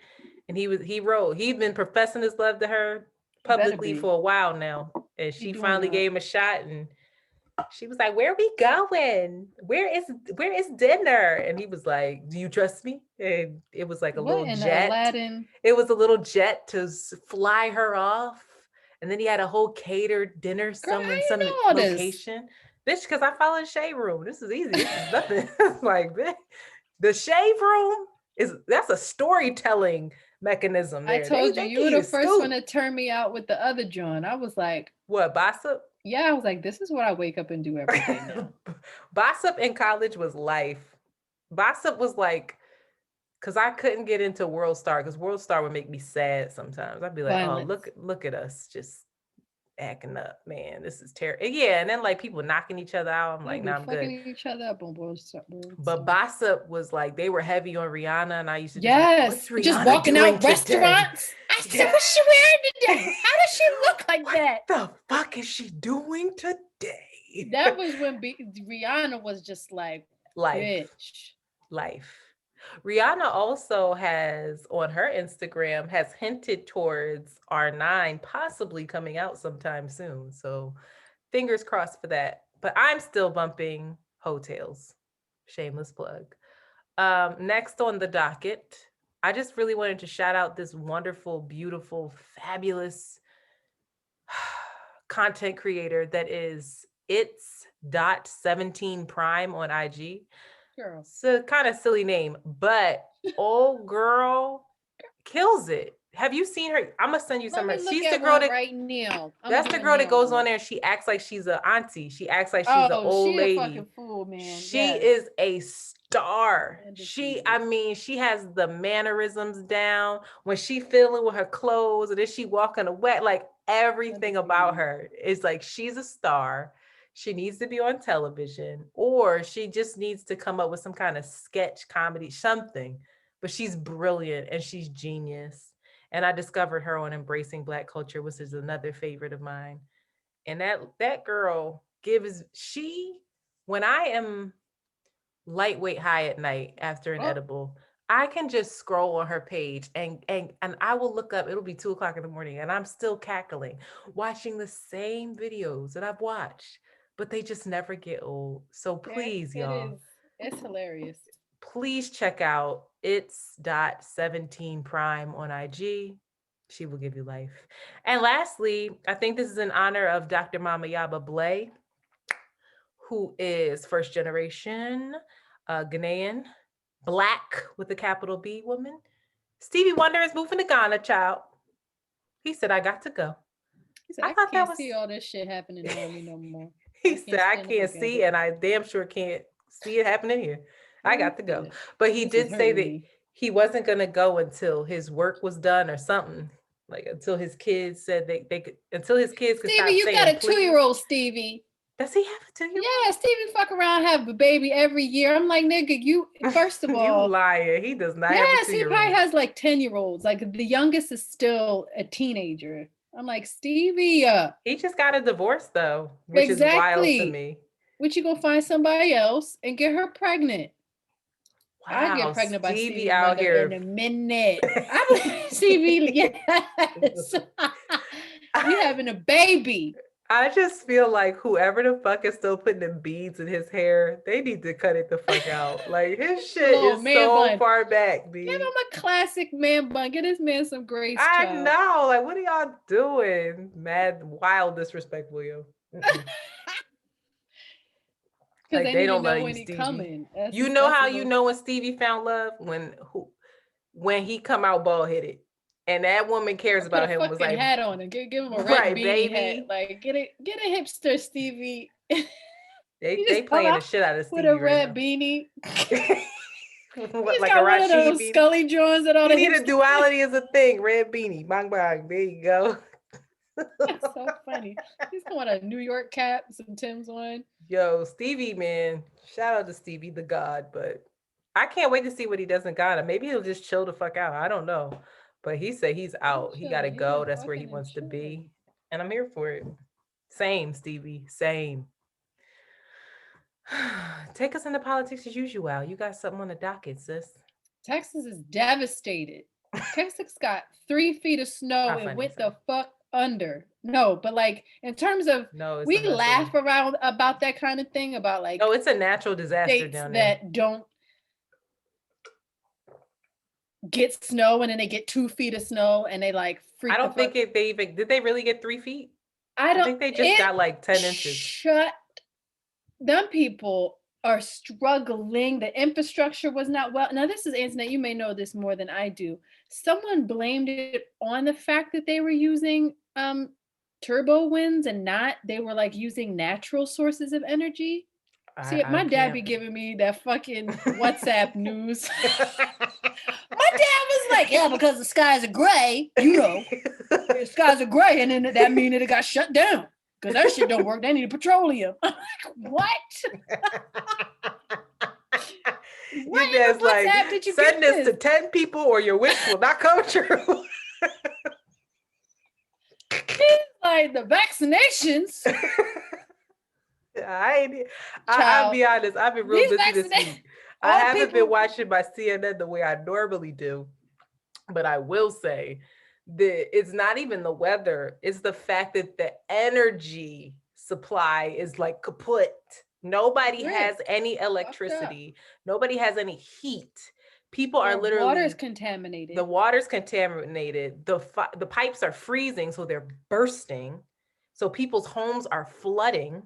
and he'd been professing his love to her publicly for a while now, and she finally gave him a shot, and she was like, "Where are we going? Where is dinner?" And he was like, "Do you trust me?" And it was like a little jet. Aladdin? It was a little jet to fly her off. And then he had a whole catered dinner somewhere in some location. Bitch, because I follow the shade room. This is easy. This is nothing. Like, bitch, the shade room that's a storytelling mechanism there. I told you were the first one to turn me out with the other John. I was like, what, Bossip? Yeah, I was like, this is what I wake up and do every day now. Bossip in college was life. Bossip was like, because I couldn't get into World Star, because World Star would make me sad sometimes. I'd be like, oh, look at us just acting up, man. This is terrible. Yeah, and then like people knocking each other out. I'm like, nah, I'm good. Each other up on World Star. But Bossip was like, they were heavy on Rihanna, and I used to just walking out restaurants. I said, what's she wearing today? How does she look like that? What the fuck is she doing today? That was when Rihanna was just like, life. Rihanna also has on her Instagram has hinted towards R9 possibly coming out sometime soon. So fingers crossed for that. But I'm still bumping Hotels. Shameless plug. Next on the docket, I just really wanted to shout out this wonderful, beautiful, fabulous content creator that is it's.17prime on IG. Girl. It's a kind of silly name, but old girl kills it. Have you seen her? I'm gonna send you some. She's the girl that right now. That's the girl that goes on there. She acts like she's an auntie. She acts like she's an old lady. A fucking fool, man. She is a star. She has the mannerisms down. When she fiddling with her clothes, and then she walking a wet, like everything about her is like she's a star. She needs to be on television, or she just needs to come up with some kind of sketch comedy, something. But she's brilliant and she's genius. And I discovered her on Embracing Black Culture, which is another favorite of mine. And that girl when I am lightweight high at night after an edible, I can just scroll on her page and I will look up, it'll be 2:00 in the morning and I'm still cackling, watching the same videos that I've watched, but they just never get old. So please, y'all. It's hilarious. Please check out it's.17prime on IG. She will give you life. And lastly, I think this is in honor of Dr. MamaYaba Blay, who is first generation Ghanaian, Black with a capital B woman. Stevie Wonder is moving to Ghana, child. He said, I got to go. He said, I can't see all this shit happening around me no more. He said, I can't see, and I damn sure can't see it happening here. I got to go. But he did say that he wasn't gonna go until his work was done or something. Like until his kids said they could, until his kids could Stevie, stop you saying got a please. 2-year-old, Stevie. Does he have a 2-year-old? Yeah, Stevie fuck around, have a baby every year. I'm like, nigga, you, first of You all, lying. He does not have a yes, he 2-year-old. probably has like 10-year-olds. Like the youngest is still a teenager. I'm like, Stevie, He just got a divorce though, which is wild to me. Would you go find somebody else and get her pregnant? I Wow, get pregnant by Stevie Stevie out Wonder here. in a minute. I'm Stevie, yes. We having a baby. I just feel like whoever the fuck is still putting them beads in his hair, they need to cut it the fuck out. Like his shit Little is man so bun. far back, B. Give him a classic man bun. Get this man some grace, I child. know. Like, what are y'all doing? Mad, wild, disrespectful, yo. Because Like they they need to don't love know you, when he Stevie. coming. You know how you know when Stevie found love? When he come out bald headed, and that woman cares about him. Was like, hat on and give him a red right, beanie baby. hat. Like get a hipster Stevie. They playing the shit out of Stevie with a red right beanie. now. He's Like got a one of Rashid those beanie. Scully Johns that all You the need a hipsters. duality as a thing. Red beanie, bang bang. There you go. That's so funny. He's got a New York cap, some Tim's on. Yo, Stevie, man. Shout out to Stevie, the god. But I can't wait to see what he does in Ghana. Maybe he'll just chill the fuck out. I don't know. But he said he's out. He gotta go. That's where he wants to be. And I'm here for it. Same, Stevie. Same. Take us into politics as usual. You got something on the docket, sis. Texas is devastated. Texas got 3 feet of snow and went the fuck under. No, but like in terms of we laugh around about that kind of thing, about like it's a natural disaster down there that don't get snow and then they get 2 feet of snow and they like freak. I don't think they even did. They really get 3 feet? I think they just got like 10 inches. Shut. Them people are struggling. The infrastructure was not well. Now, this is Antoinette. You may know this more than I do. Someone blamed it on the fact that they were using turbo winds and not, they were like using natural sources of energy. See, my dad be giving me that fucking WhatsApp news. My dad was like, yeah, because the skies are gray, you know, the skies are gray, and then that means that it got shut down. Because that shit don't work. They need petroleum. I'm like, what? What in the WhatsApp did you send this to 10 people or your wish will not come true? He's like, the vaccinations. I'll be honest. I've been real busy this week. I haven't been watching my CNN the way I normally do. But I will say that it's not even the weather. It's the fact that the energy supply is like kaput. Nobody has any electricity. Nobody has any heat. People are literally. Water's contaminated. The water's contaminated. The pipes are freezing, so they're bursting. So people's homes are flooding.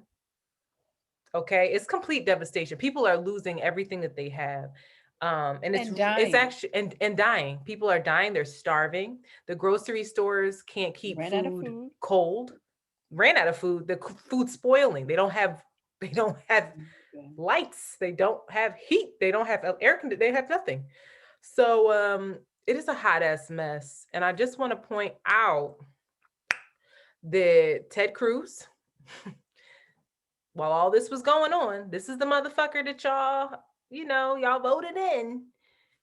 Okay, it's complete devastation. People are losing everything that they have. And it's actually and dying. People are dying, they're starving. The grocery stores can't keep food cold. Ran out of food. The food's spoiling. They don't have lights, they don't have heat, they don't have air conditioning, they have nothing. So it is a hot ass mess. And I just want to point out that Ted Cruz, while all this was going on, this is the motherfucker that y'all voted in.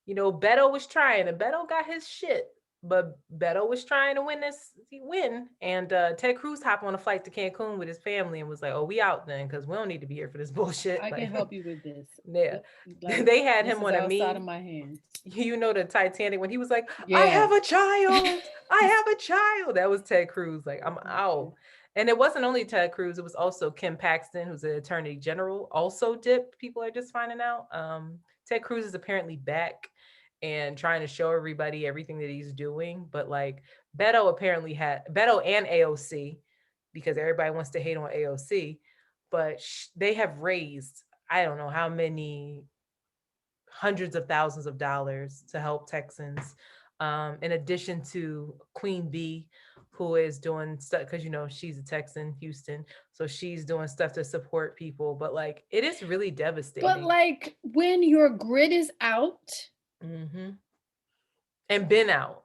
Beto was trying, and Beto got his shit, but Beto was trying to win. And Ted Cruz hopped on a flight to Cancun with his family and was like, "Oh, we out then, because we don't need to be here for this bullshit." I can help you with this. Yeah, they had him on a meme. Out of my hands. The Titanic when he was like, "I have a child, I have a child." That was Ted Cruz. Like, I'm out. And it wasn't only Ted Cruz, it was also Kim Paxton, who's the Attorney General, also dipped. People are just finding out. Ted Cruz is apparently back and trying to show everybody everything that he's doing. But like Beto apparently Beto and AOC, because everybody wants to hate on AOC, but they have raised, I don't know how many hundreds of thousands of dollars to help Texans. In addition to Queen Bee, who is doing stuff, because she's a Texan, Houston, so she's doing stuff to support people. But it is really devastating. But when your grid is out, and been out.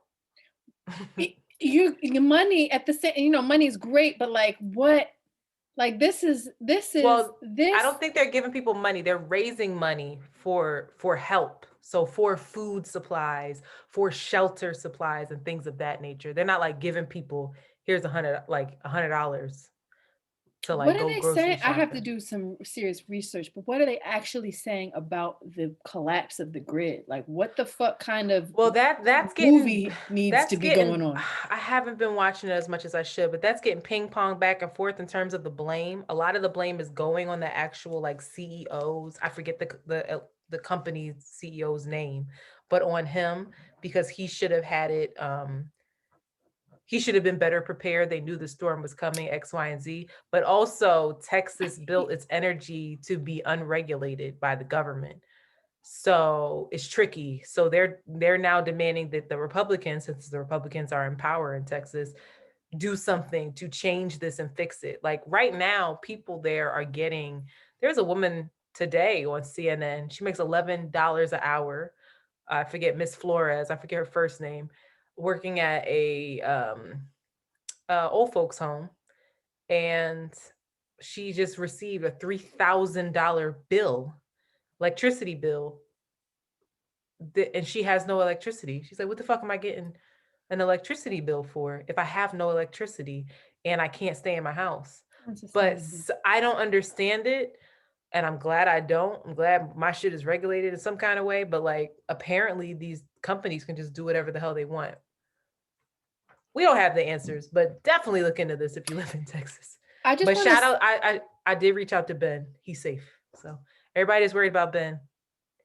Your money at the same, money is great, but like what? Like this is Well, this. I don't think they're giving people money. They're raising money for help. So for food supplies, for shelter supplies and things of that nature. They're not like giving people, here's $100 to like What are go they grocery saying? I have to shopping. do some serious research, but what are they actually saying about the collapse of the grid? Like what the fuck kind of Well, that's movie getting needs to be going on? I haven't been watching it as much as I should, but that's getting ping pong back and forth in terms of the blame. A lot of the blame is going on the actual like CEOs. I forget the company's CEO's name, but on him because he should have had it. He should have been better prepared. They knew the storm was coming, X, Y, and Z. But also, Texas built its energy to be unregulated by the government. So it's tricky. So they're now demanding that the Republicans, since the Republicans are in power in Texas, do something to change this and fix it. Like right now, people there are getting, there's a woman today on CNN. She makes $11 an hour. I forget Miss Flores, I forget her first name, working at a old folks home. And she just received a $3,000 bill, electricity bill, and she has no electricity. She's like, what the fuck am I getting an electricity bill for if I have no electricity and I can't stay in my house? But I don't understand it. And I'm glad I don't. I'm glad my shit is regulated in some kind of way. But like, apparently these companies can just do whatever the hell they want. We don't have the answers, but definitely look into this if you live in Texas. But shout out, I did reach out to Ben. He's safe. So everybody's worried about Ben.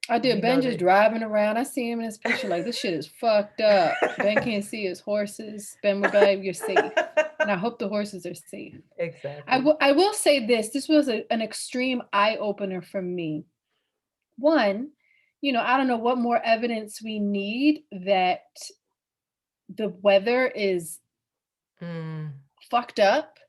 I did. Ben just driving around. I see him in his picture like, this shit is fucked up. Ben can't see his horses. Ben will be like, you're safe. And I hope the horses are safe. Exactly. I will say this. This was an extreme eye-opener for me. One, I don't know what more evidence we need that the weather is fucked up.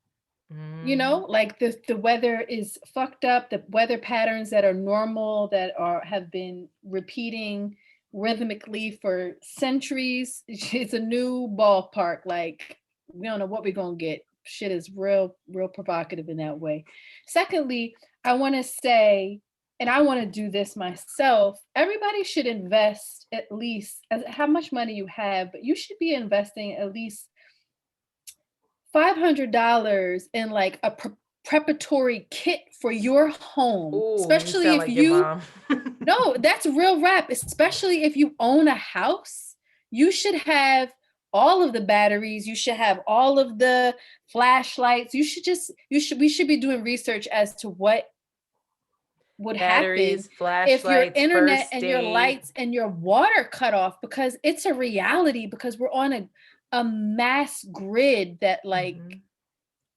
Like the weather is fucked up. The weather patterns that are normal, that have been repeating rhythmically for centuries. It's a new ballpark. Like we don't know what we're gonna get. Shit is real provocative in that way. Secondly, I want to say, and I want to do this myself, everybody should invest at least, how much money you have, but you should be investing at least $500 in like a preparatory kit for your home. Ooh, especially if like you no, that's real rap. Especially if you own a house, you should have all of the batteries, you should have all of the flashlights. We should be doing research as to what would happen if your internet and your lights and your water cut off, because it's a reality, because we're on a mass grid that like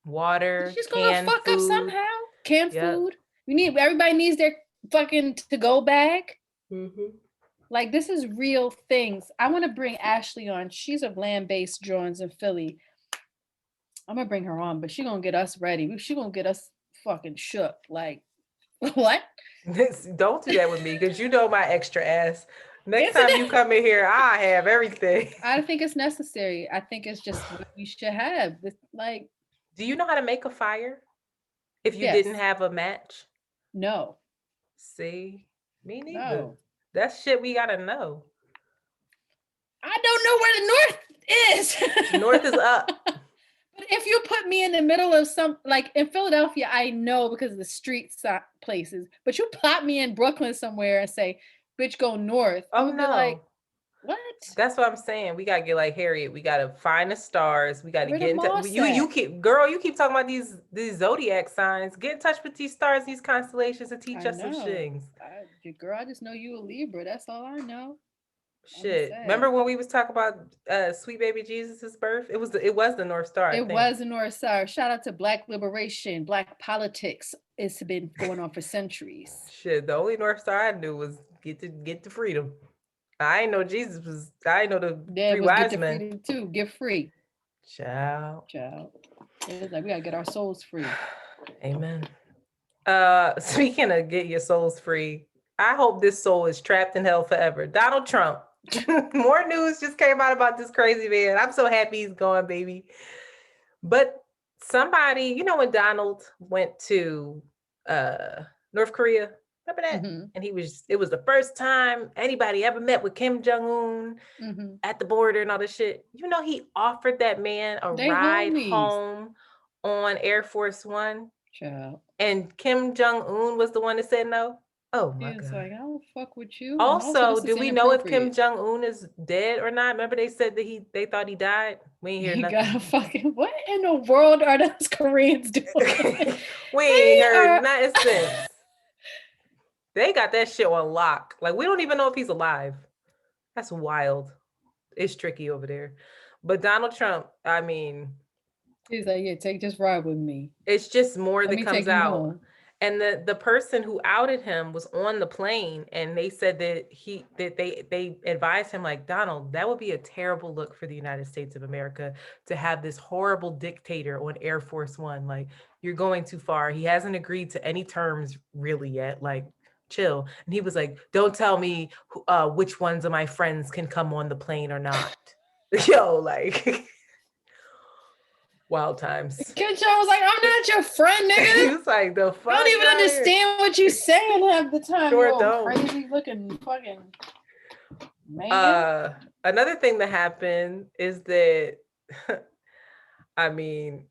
water, it's just gonna fuck food. up somehow. Canned food. Everybody needs their fucking to-go bag. Like this is real things. I want to bring Ashley on. She's of Land-Based Drawings in Philly. I'm gonna bring her on, but she's gonna get us ready. She's gonna get us fucking shook. Like what? Don't do that with me, because you know my extra ass. Next time you come in here, I have everything. I think it's necessary. I think it's just what we should have. Like, do you know how to make a fire if you didn't have a match? No. See, me neither. No. That's shit we gotta know. I don't know where the north is. North is up. But if you put me in the middle of like in Philadelphia, I know because of the street places, but you plot me in Brooklyn somewhere and say, bitch, go north. Oh no. Like, what? That's what I'm saying. We gotta get like Harriet. We gotta find the stars. We gotta get in touch. You keep talking about these zodiac signs. Get in touch with these stars, these constellations, and teach us some things. Girl, I just know you a Libra. That's all I know. Shit. Remember when we was talking about sweet baby Jesus's birth? It was the North Star. It was the North Star. Shout out to Black liberation, Black politics. It's been going on for centuries. Shit, the only North Star I knew was get to freedom. I ain't know Jesus was. I ain't know the three wise men. Freedom too. Get free. Ciao. It's like we gotta get our souls free. Amen. Speaking of get your souls free, I hope this soul is trapped in hell forever. Donald Trump, More news just came out about this crazy man. I'm so happy he's gone, baby. But somebody, you know, when Donald went to North Korea, remember that? Mhm, And it was the first time anybody ever met with Kim Jong-un mhm. at the border and all this shit. You know, he offered that man a They ride homies. home on Air Force One, Child. and Kim Jong-un was the one that said no. Oh my It's God. like, I don't fuck with you. And Also, this do is we know if Kim inappropriate. Jong-un is dead or not? Remember they said that they thought he died? We ain't hear You nothing. gotta fucking, what in the world are those Koreans doing? We They ain't heard are- nothing since. They got that shit on lock. Like, we don't even know if he's alive. That's wild. It's tricky over there. But Donald Trump, I mean, He's like, yeah, take this ride with me. it's just more Let that me comes take you out. home. And the person who outed him was on the plane, and they said that they advised him, like, Donald, that would be a terrible look for the United States of America to have this horrible dictator on Air Force One. Like, you're going too far. He hasn't agreed to any terms really yet. Like, chill. And he was like, don't tell me which ones of my friends can come on the plane or not. Yo, like, wild times. Kim Jong was like, I'm not your friend, He nigga. was like, the fuck? I don't even outta here. understand what you saying half the time. Sure You old don't. crazy looking fucking man. Another thing that happened is that, I mean,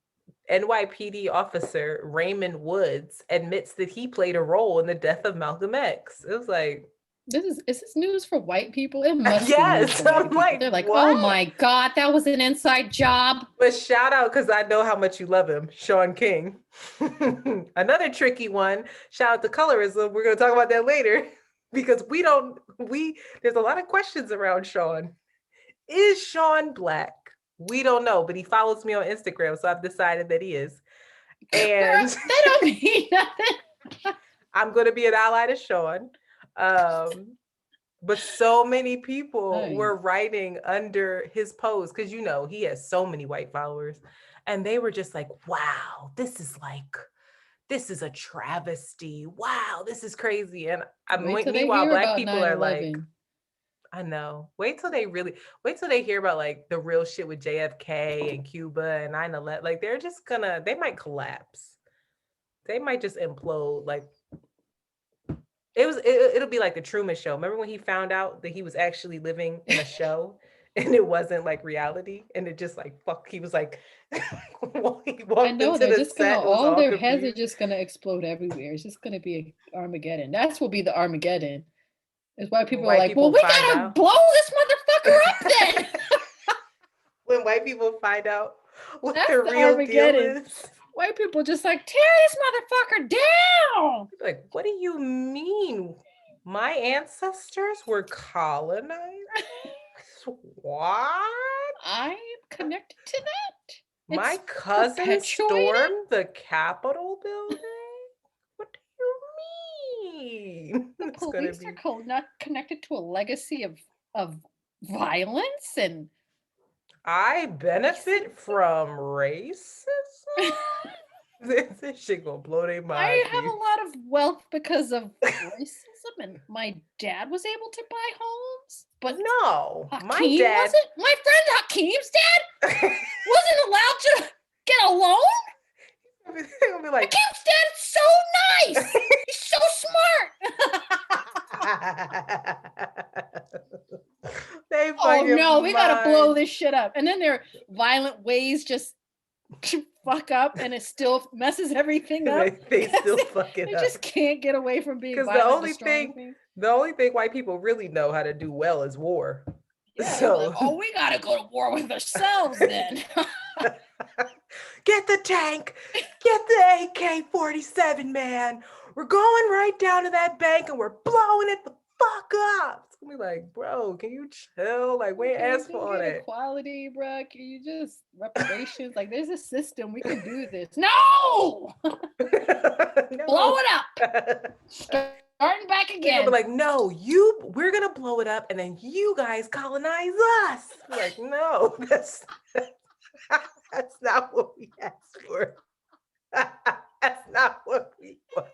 NYPD officer Raymond Woods admits that he played a role in the death of Malcolm X. It was like, Is this news for white people? It must be news yes, for white I'm people. like, They're like, what? oh my God, that was an inside job. But shout out, because I know how much you love him, Sean King. Another tricky one. Shout out to colorism. We're going to talk about that later because there's a lot of questions around Sean. Is Sean Black? We don't know, but he follows me on Instagram, so I've decided that he is. And Girl, that don't mean nothing. I'm going to be an ally to Sean. But so many people Nice. were writing under his post, because you know he has so many white followers, and they were just like, wow, this is a travesty. Wow, this is crazy. And Wait till they meanwhile, hear Black about people are like, 9/11. I know. Wait till they hear about like the real shit with JFK and Cuba and 9/11. Like they might collapse. They might just implode. Like it'll be like the Truman Show. Remember when he found out that he was actually living in a show and it wasn't like reality, and it just like fuck, he was like he walked I know into they're the just gonna, set, it was all all their heads are confused. just gonna explode everywhere. It's just gonna be Armageddon. That's will be the Armageddon. It's why people are White like, well, people we find gotta out. blow this motherfucker up then. When white people find out what That's the the real Armageddon. deal is. White people just like, tear this motherfucker down. Like, what do you mean? My ancestors were colonized? What? I'm connected to that. My It's cousin perpetuated? stormed the Capitol building? What do you mean? The It's gonna police be. are not connected to a legacy of violence and I benefit from racism? This shit gonna blow their mind. I have B. a lot of wealth because of racism, and my dad was able to buy homes, but No, my Hakeem dad. wasn't. My friend Hakeem's dad wasn't allowed to get a loan. They're gonna be like, Hakeem's dad is so nice. He's so smart. They Oh fucking no, we gotta blow mind. this shit up. And then their violent ways just fuck up, and it still messes everything up. They still fuck it They up. just can't get away from being 'Cause violent. the only thing white people really know how to do well is war. Yeah, So like, oh, we gotta go to war with ourselves then. get the tank, get the AK-47, man. We're going right down to that bank and we're blowing it the fuck up. It's gonna be like, bro, can you chill? Like, we ain't Can we asked for just all get that. equality, bro? Can you just reparations? Like, there's a system. We can do this. No! Blow No. it up. Starting back They're gonna again. be like, no, we're gonna blow it up and then you guys colonize us. Like, no, that's not what we asked for. That's not what we want.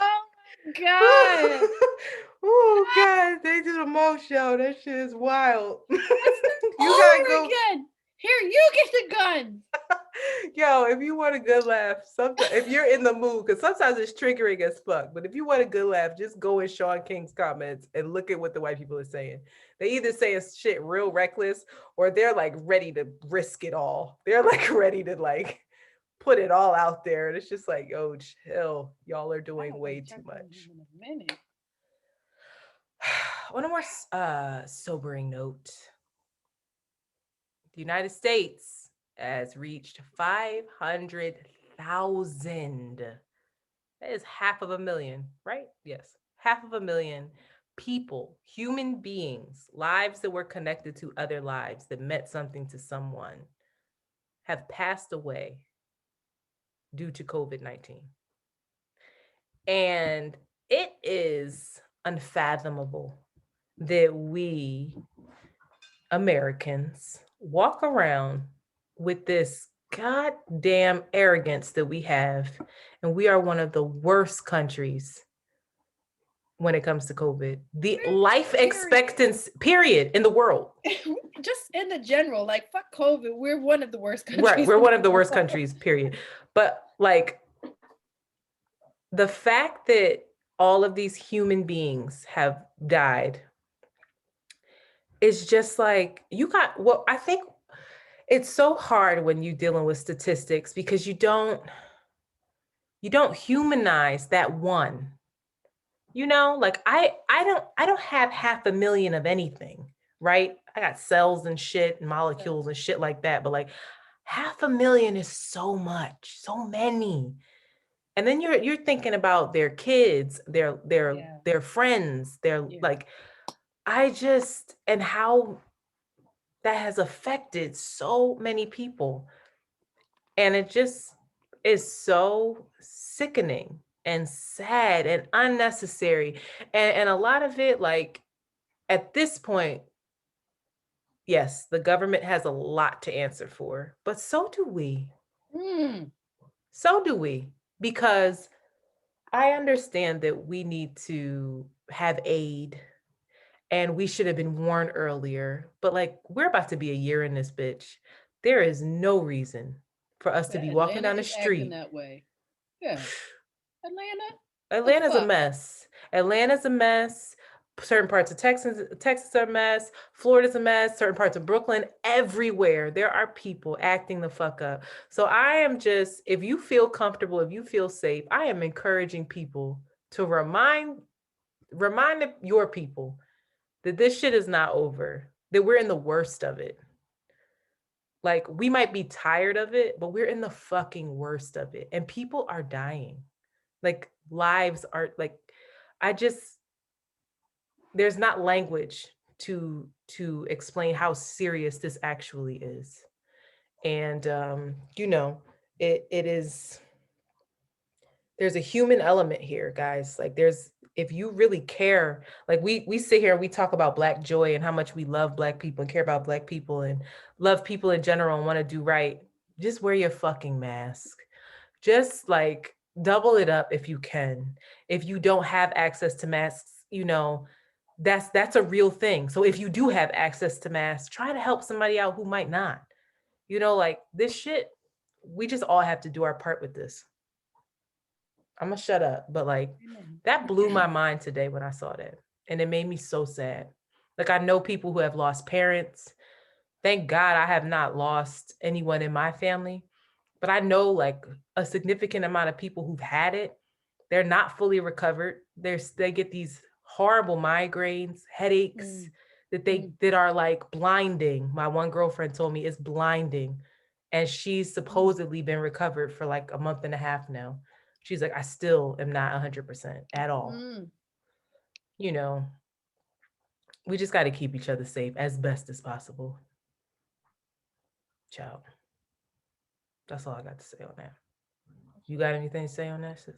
Oh my god. You get the gun. Yo, if you want a good laugh, sometimes if you're in the mood, because sometimes it's triggering as fuck. But if you want a good laugh, just go in Sean King's comments and look at what the white people are saying. They either saying shit real reckless, or they're like ready to risk it all. They're like ready to like put it all out there. And it's just like, oh, chill. Y'all are doing way too much. In a minute. On a more sobering note, the United States has reached 500,000. That is 500,000, right? Yes, 500,000 people, human beings, lives that were connected to other lives that meant something to someone, have passed away due to COVID-19. And it is unfathomable that we Americans walk around with this goddamn arrogance that we have, and we are one of the worst countries when it comes to COVID. The life expectancy period in the world. Just in the general, like fuck COVID, we're one of the worst countries. Right, we're one of the worst countries, period. But like the fact that all of these human beings have died is just like, you got, well, I think it's so hard when you're dealing with statistics because you don't humanize that one. You know, like I don't have 500,000 of anything, right? I got cells and shit and molecules and shit like that, but like 500,000 is so much, so many. And then you're thinking about their kids, their friends, like and how that has affected so many people. And it just is so sickening and sad and unnecessary. And a lot of it, like at this point, yes, the government has a lot to answer for, but so do we. So do we, because I understand that we need to have aid and we should have been warned earlier, but like we're about to be a year in this bitch. There is no reason for us to be walking down the street that way. Yeah. Atlanta's a mess. Atlanta's a mess. Certain parts of Texas are a mess. Florida's a mess. Certain parts of Brooklyn, everywhere there are people acting the fuck up. So I am just, if you feel comfortable, if you feel safe, I am encouraging people to remind your people that this shit is not over, that we're in the worst of it. Like we might be tired of it, but we're in the fucking worst of it. And people are dying. Like lives are like, there's not language to explain how serious this actually is. And you know, it is, there's a human element here, guys. Like if you really care, like we sit here and we talk about Black joy and how much we love Black people and care about Black people and love people in general and want to do right, just wear your fucking mask. Just like double it up if you can. If you don't have access to masks, you know, that's a real thing. So if you do have access to masks, try to help somebody out who might not. You know, like this shit, we just all have to do our part with this. I'm gonna shut up, but like that blew my mind today when I saw that. And it made me so sad. Like I know people who have lost parents. Thank God I have not lost anyone in my family, but I know like a significant amount of people who've had it. They're not fully recovered. They get these horrible migraines, headaches that are like blinding. My one girlfriend told me it's blinding. And she's supposedly been recovered for like a month and a half now. She's like, I still am not 100% at all. You know, we just got to keep each other safe as best as possible. Ciao. That's all I got to say on that. You got anything to say on that, sis?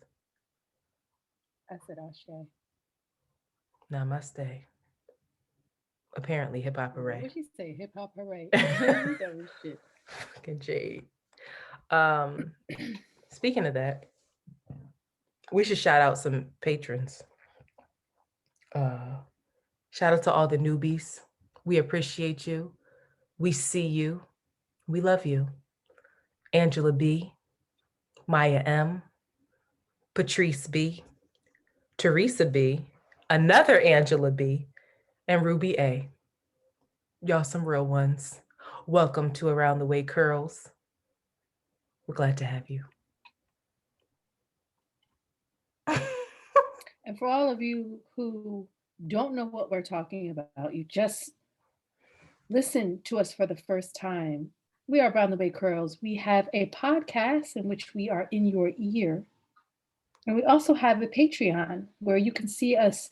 I said Ashe. Namaste. Apparently, hip hop hooray. What'd she say? Hip hop hooray. Shit. Fucking Jade. Speaking of that, we should shout out some patrons. Shout out to all the newbies. We appreciate you. We see you. We love you. Angela B, Maya M, Patrice B, Teresa B, another Angela B, and Ruby A. Y'all some real ones. Welcome to Around the Way Curls. We're glad to have you. And for all of you who don't know what we're talking about, you just listen to us for the first time. We are Around the Way Curls. We have a podcast in which we are in your ear. And we also have a Patreon where you can see us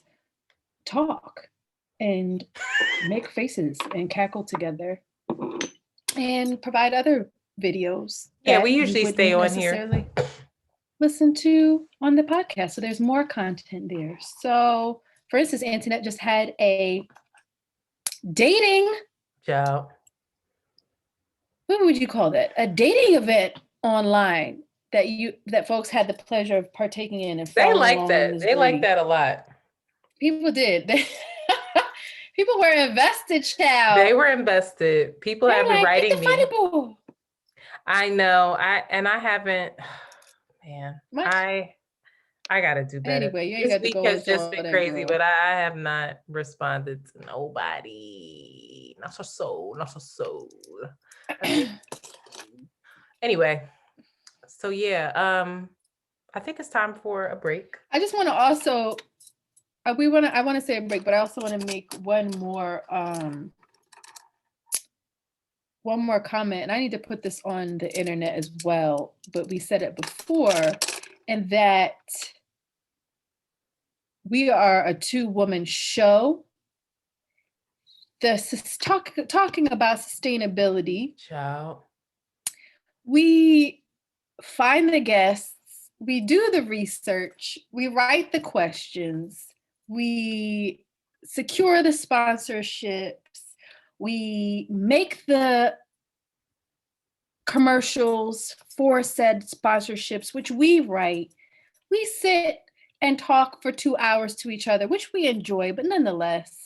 talk and make faces and cackle together and provide other videos. Yeah, we that you usually wouldn't stay on necessarily here. listen to on the podcast. So there's more content there. So for instance, Antoinette just had a dating, Ciao. what would you call that? A dating event online that folks had the pleasure of partaking in and They following like along in that. this They like journey. that a lot. People did. People were invested, child. They were invested. People They have were been like, "Get writing the me. funny boo." I know. I haven't, man. What? I gotta do better. Anyway, you ain't This got to week go has into just all been that, crazy, girl. but I have not responded to nobody. Not so soul. Not so soul. Anyway, so yeah, I think it's time for a break. I just want to also, I want to say a break, but I also want to make one more comment, and I need to put this on the internet as well, but we said it before, and that we are a 2-woman show. Talking about sustainability. Ciao. We find the guests, we do the research, we write the questions, we secure the sponsorships, we make the commercials for said sponsorships, which we write. We sit and talk for 2 hours to each other, which we enjoy, but nonetheless,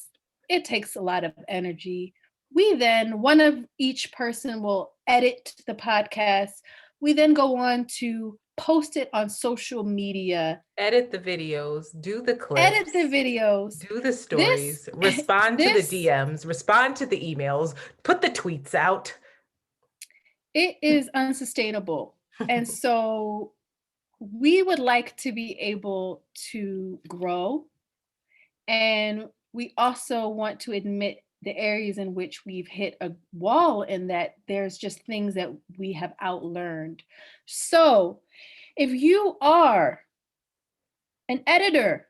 it takes a lot of energy. We then, one of each person will edit the podcast. We then go on to post it on social media. Edit the videos, do the clips. Edit the videos. Do the stories, respond to the DMs, respond to the emails, put the tweets out. It is unsustainable. And so we would like to be able to grow. And we also want to admit the areas in which we've hit a wall and that there's just things that we have outlearned. So if you are an editor,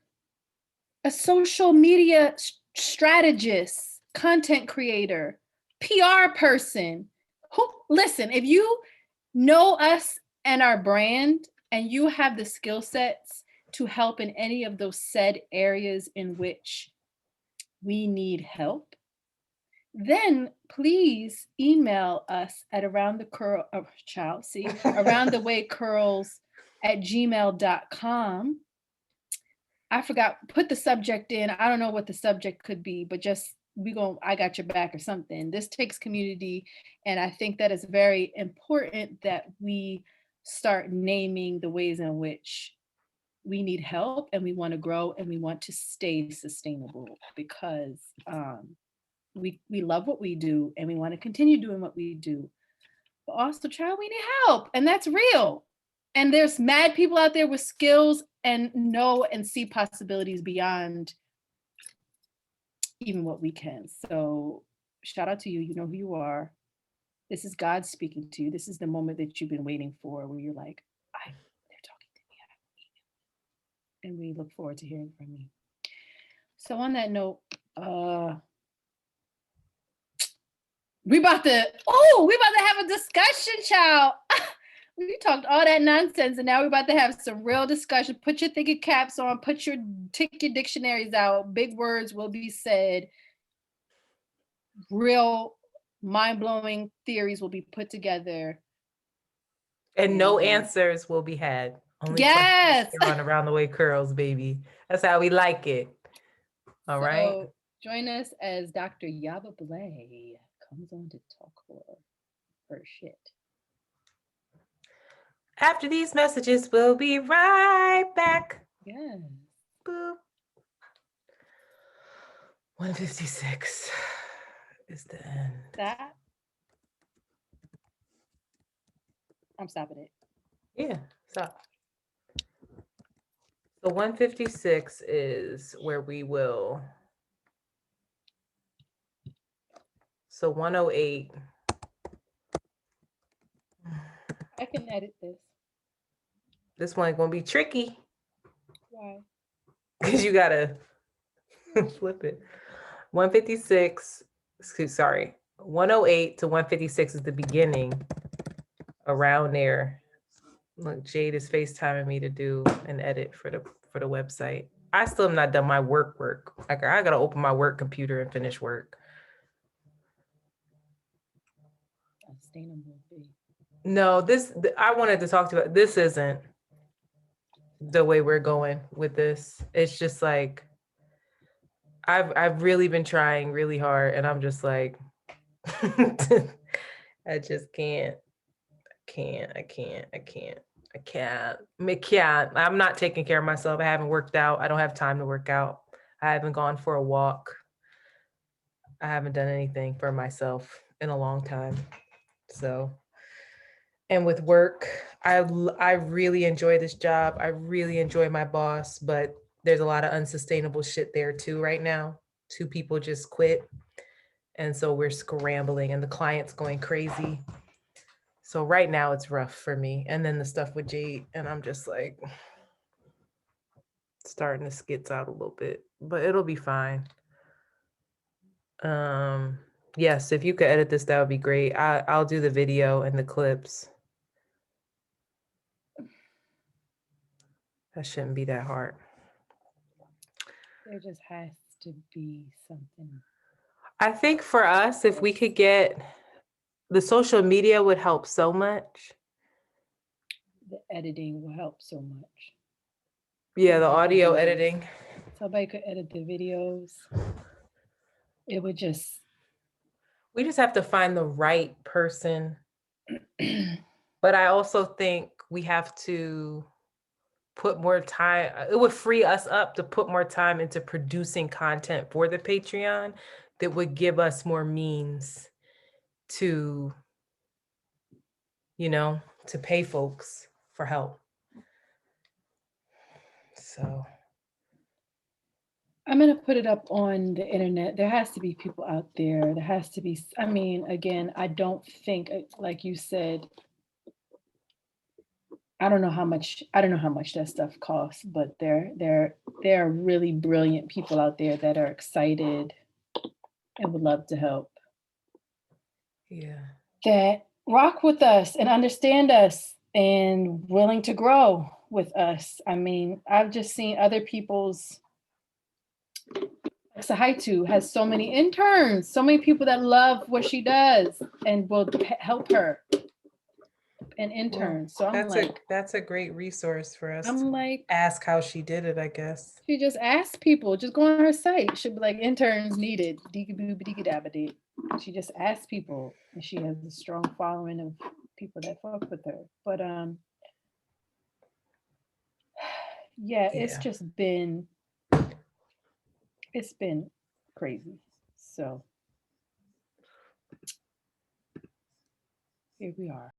a social media strategist, content creator, PR person, listen, if you know us and our brand and you have the skill sets to help in any of those said areas in which we need help, then please email us at aroundthewaycurls@gmail.com. I forgot, put the subject in. I don't know what the subject could be, but just I got your back or something. This takes community. And I think that it's very important that we start naming the ways in which we need help and we want to grow and we want to stay sustainable because we love what we do and we want to continue doing what we do. But also, child, we need help, and that's real. And there's mad people out there with skills and know and see possibilities beyond even what we can. So shout out to you. You know who you are. This is God speaking to you. This is the moment that you've been waiting for where you're like, they're talking to me. And we look forward to hearing from you. So on that note, we about to have a discussion, child. We talked all that nonsense and now we're about to have some real discussion. Put your thinking caps on, take your dictionaries out. Big words will be said. Real mind-blowing theories will be put together. And no answers will be had. Only yes. on Around the Way Curls, baby. That's how we like it. All right. Join us as Dr. Yaba Blay comes on to talk for her shit. After these messages, we'll be right back. Yes. Boop. 156 is the end. That. I'm stopping it. Yeah, stop. So 156 is where we will. So 108. I can edit this. This one gonna be tricky Why? because you gotta flip it. 156, sorry, 108 to 156 is the beginning. Around there. Look, Jade is FaceTiming me to do an edit for the website. I still have not done my work. Like I gotta open my work computer and finish work. Sustainable. No, I wanted to talk to you about this. Isn't the way we're going with this. It's just like I've really been trying really hard, and I'm just like I just can't. I can't. I'm not taking care of myself. I haven't worked out. I don't have time to work out. I haven't gone for a walk. I haven't done anything for myself in a long time. So, and with work, I really enjoy this job. I really enjoy my boss, but there's a lot of unsustainable shit there too right now. 2 people just quit. And so we're scrambling and the client's going crazy. So right now it's rough for me. And then the stuff with Jade, and I'm just like starting to skits out a little bit, but it'll be fine. Yes, if you could edit this, that would be great. I'll do the video and the clips. That shouldn't be that hard. There just has to be something. I think for us, if we could get the social media would help so much. The editing will help so much. Yeah, the audio editing. Somebody could edit the videos. It would just. We just have to find the right person. But I also think we have to put more time. It would free us up to put more time into producing content for the Patreon that would give us more means to, to pay folks for help. So I'm going to put it up on the internet. There has to be people out there. There has to be, I mean, again, I don't think, like you said, I don't know how much that stuff costs, but there are really brilliant people out there that are excited and would love to help. yeah. That rock with us and understand us and willing to grow with us. I mean, I've just seen other people's. Sahaitu has so many interns, so many people that love what she does and will help her. An intern. Well, So that's a great resource for us. I'm like, ask how she did it, I guess. She just asked people, just go on her site. She'll be like, interns needed. She just asked people, and she has a strong following of people that fuck with her. But yeah, it's just been crazy. So here we are.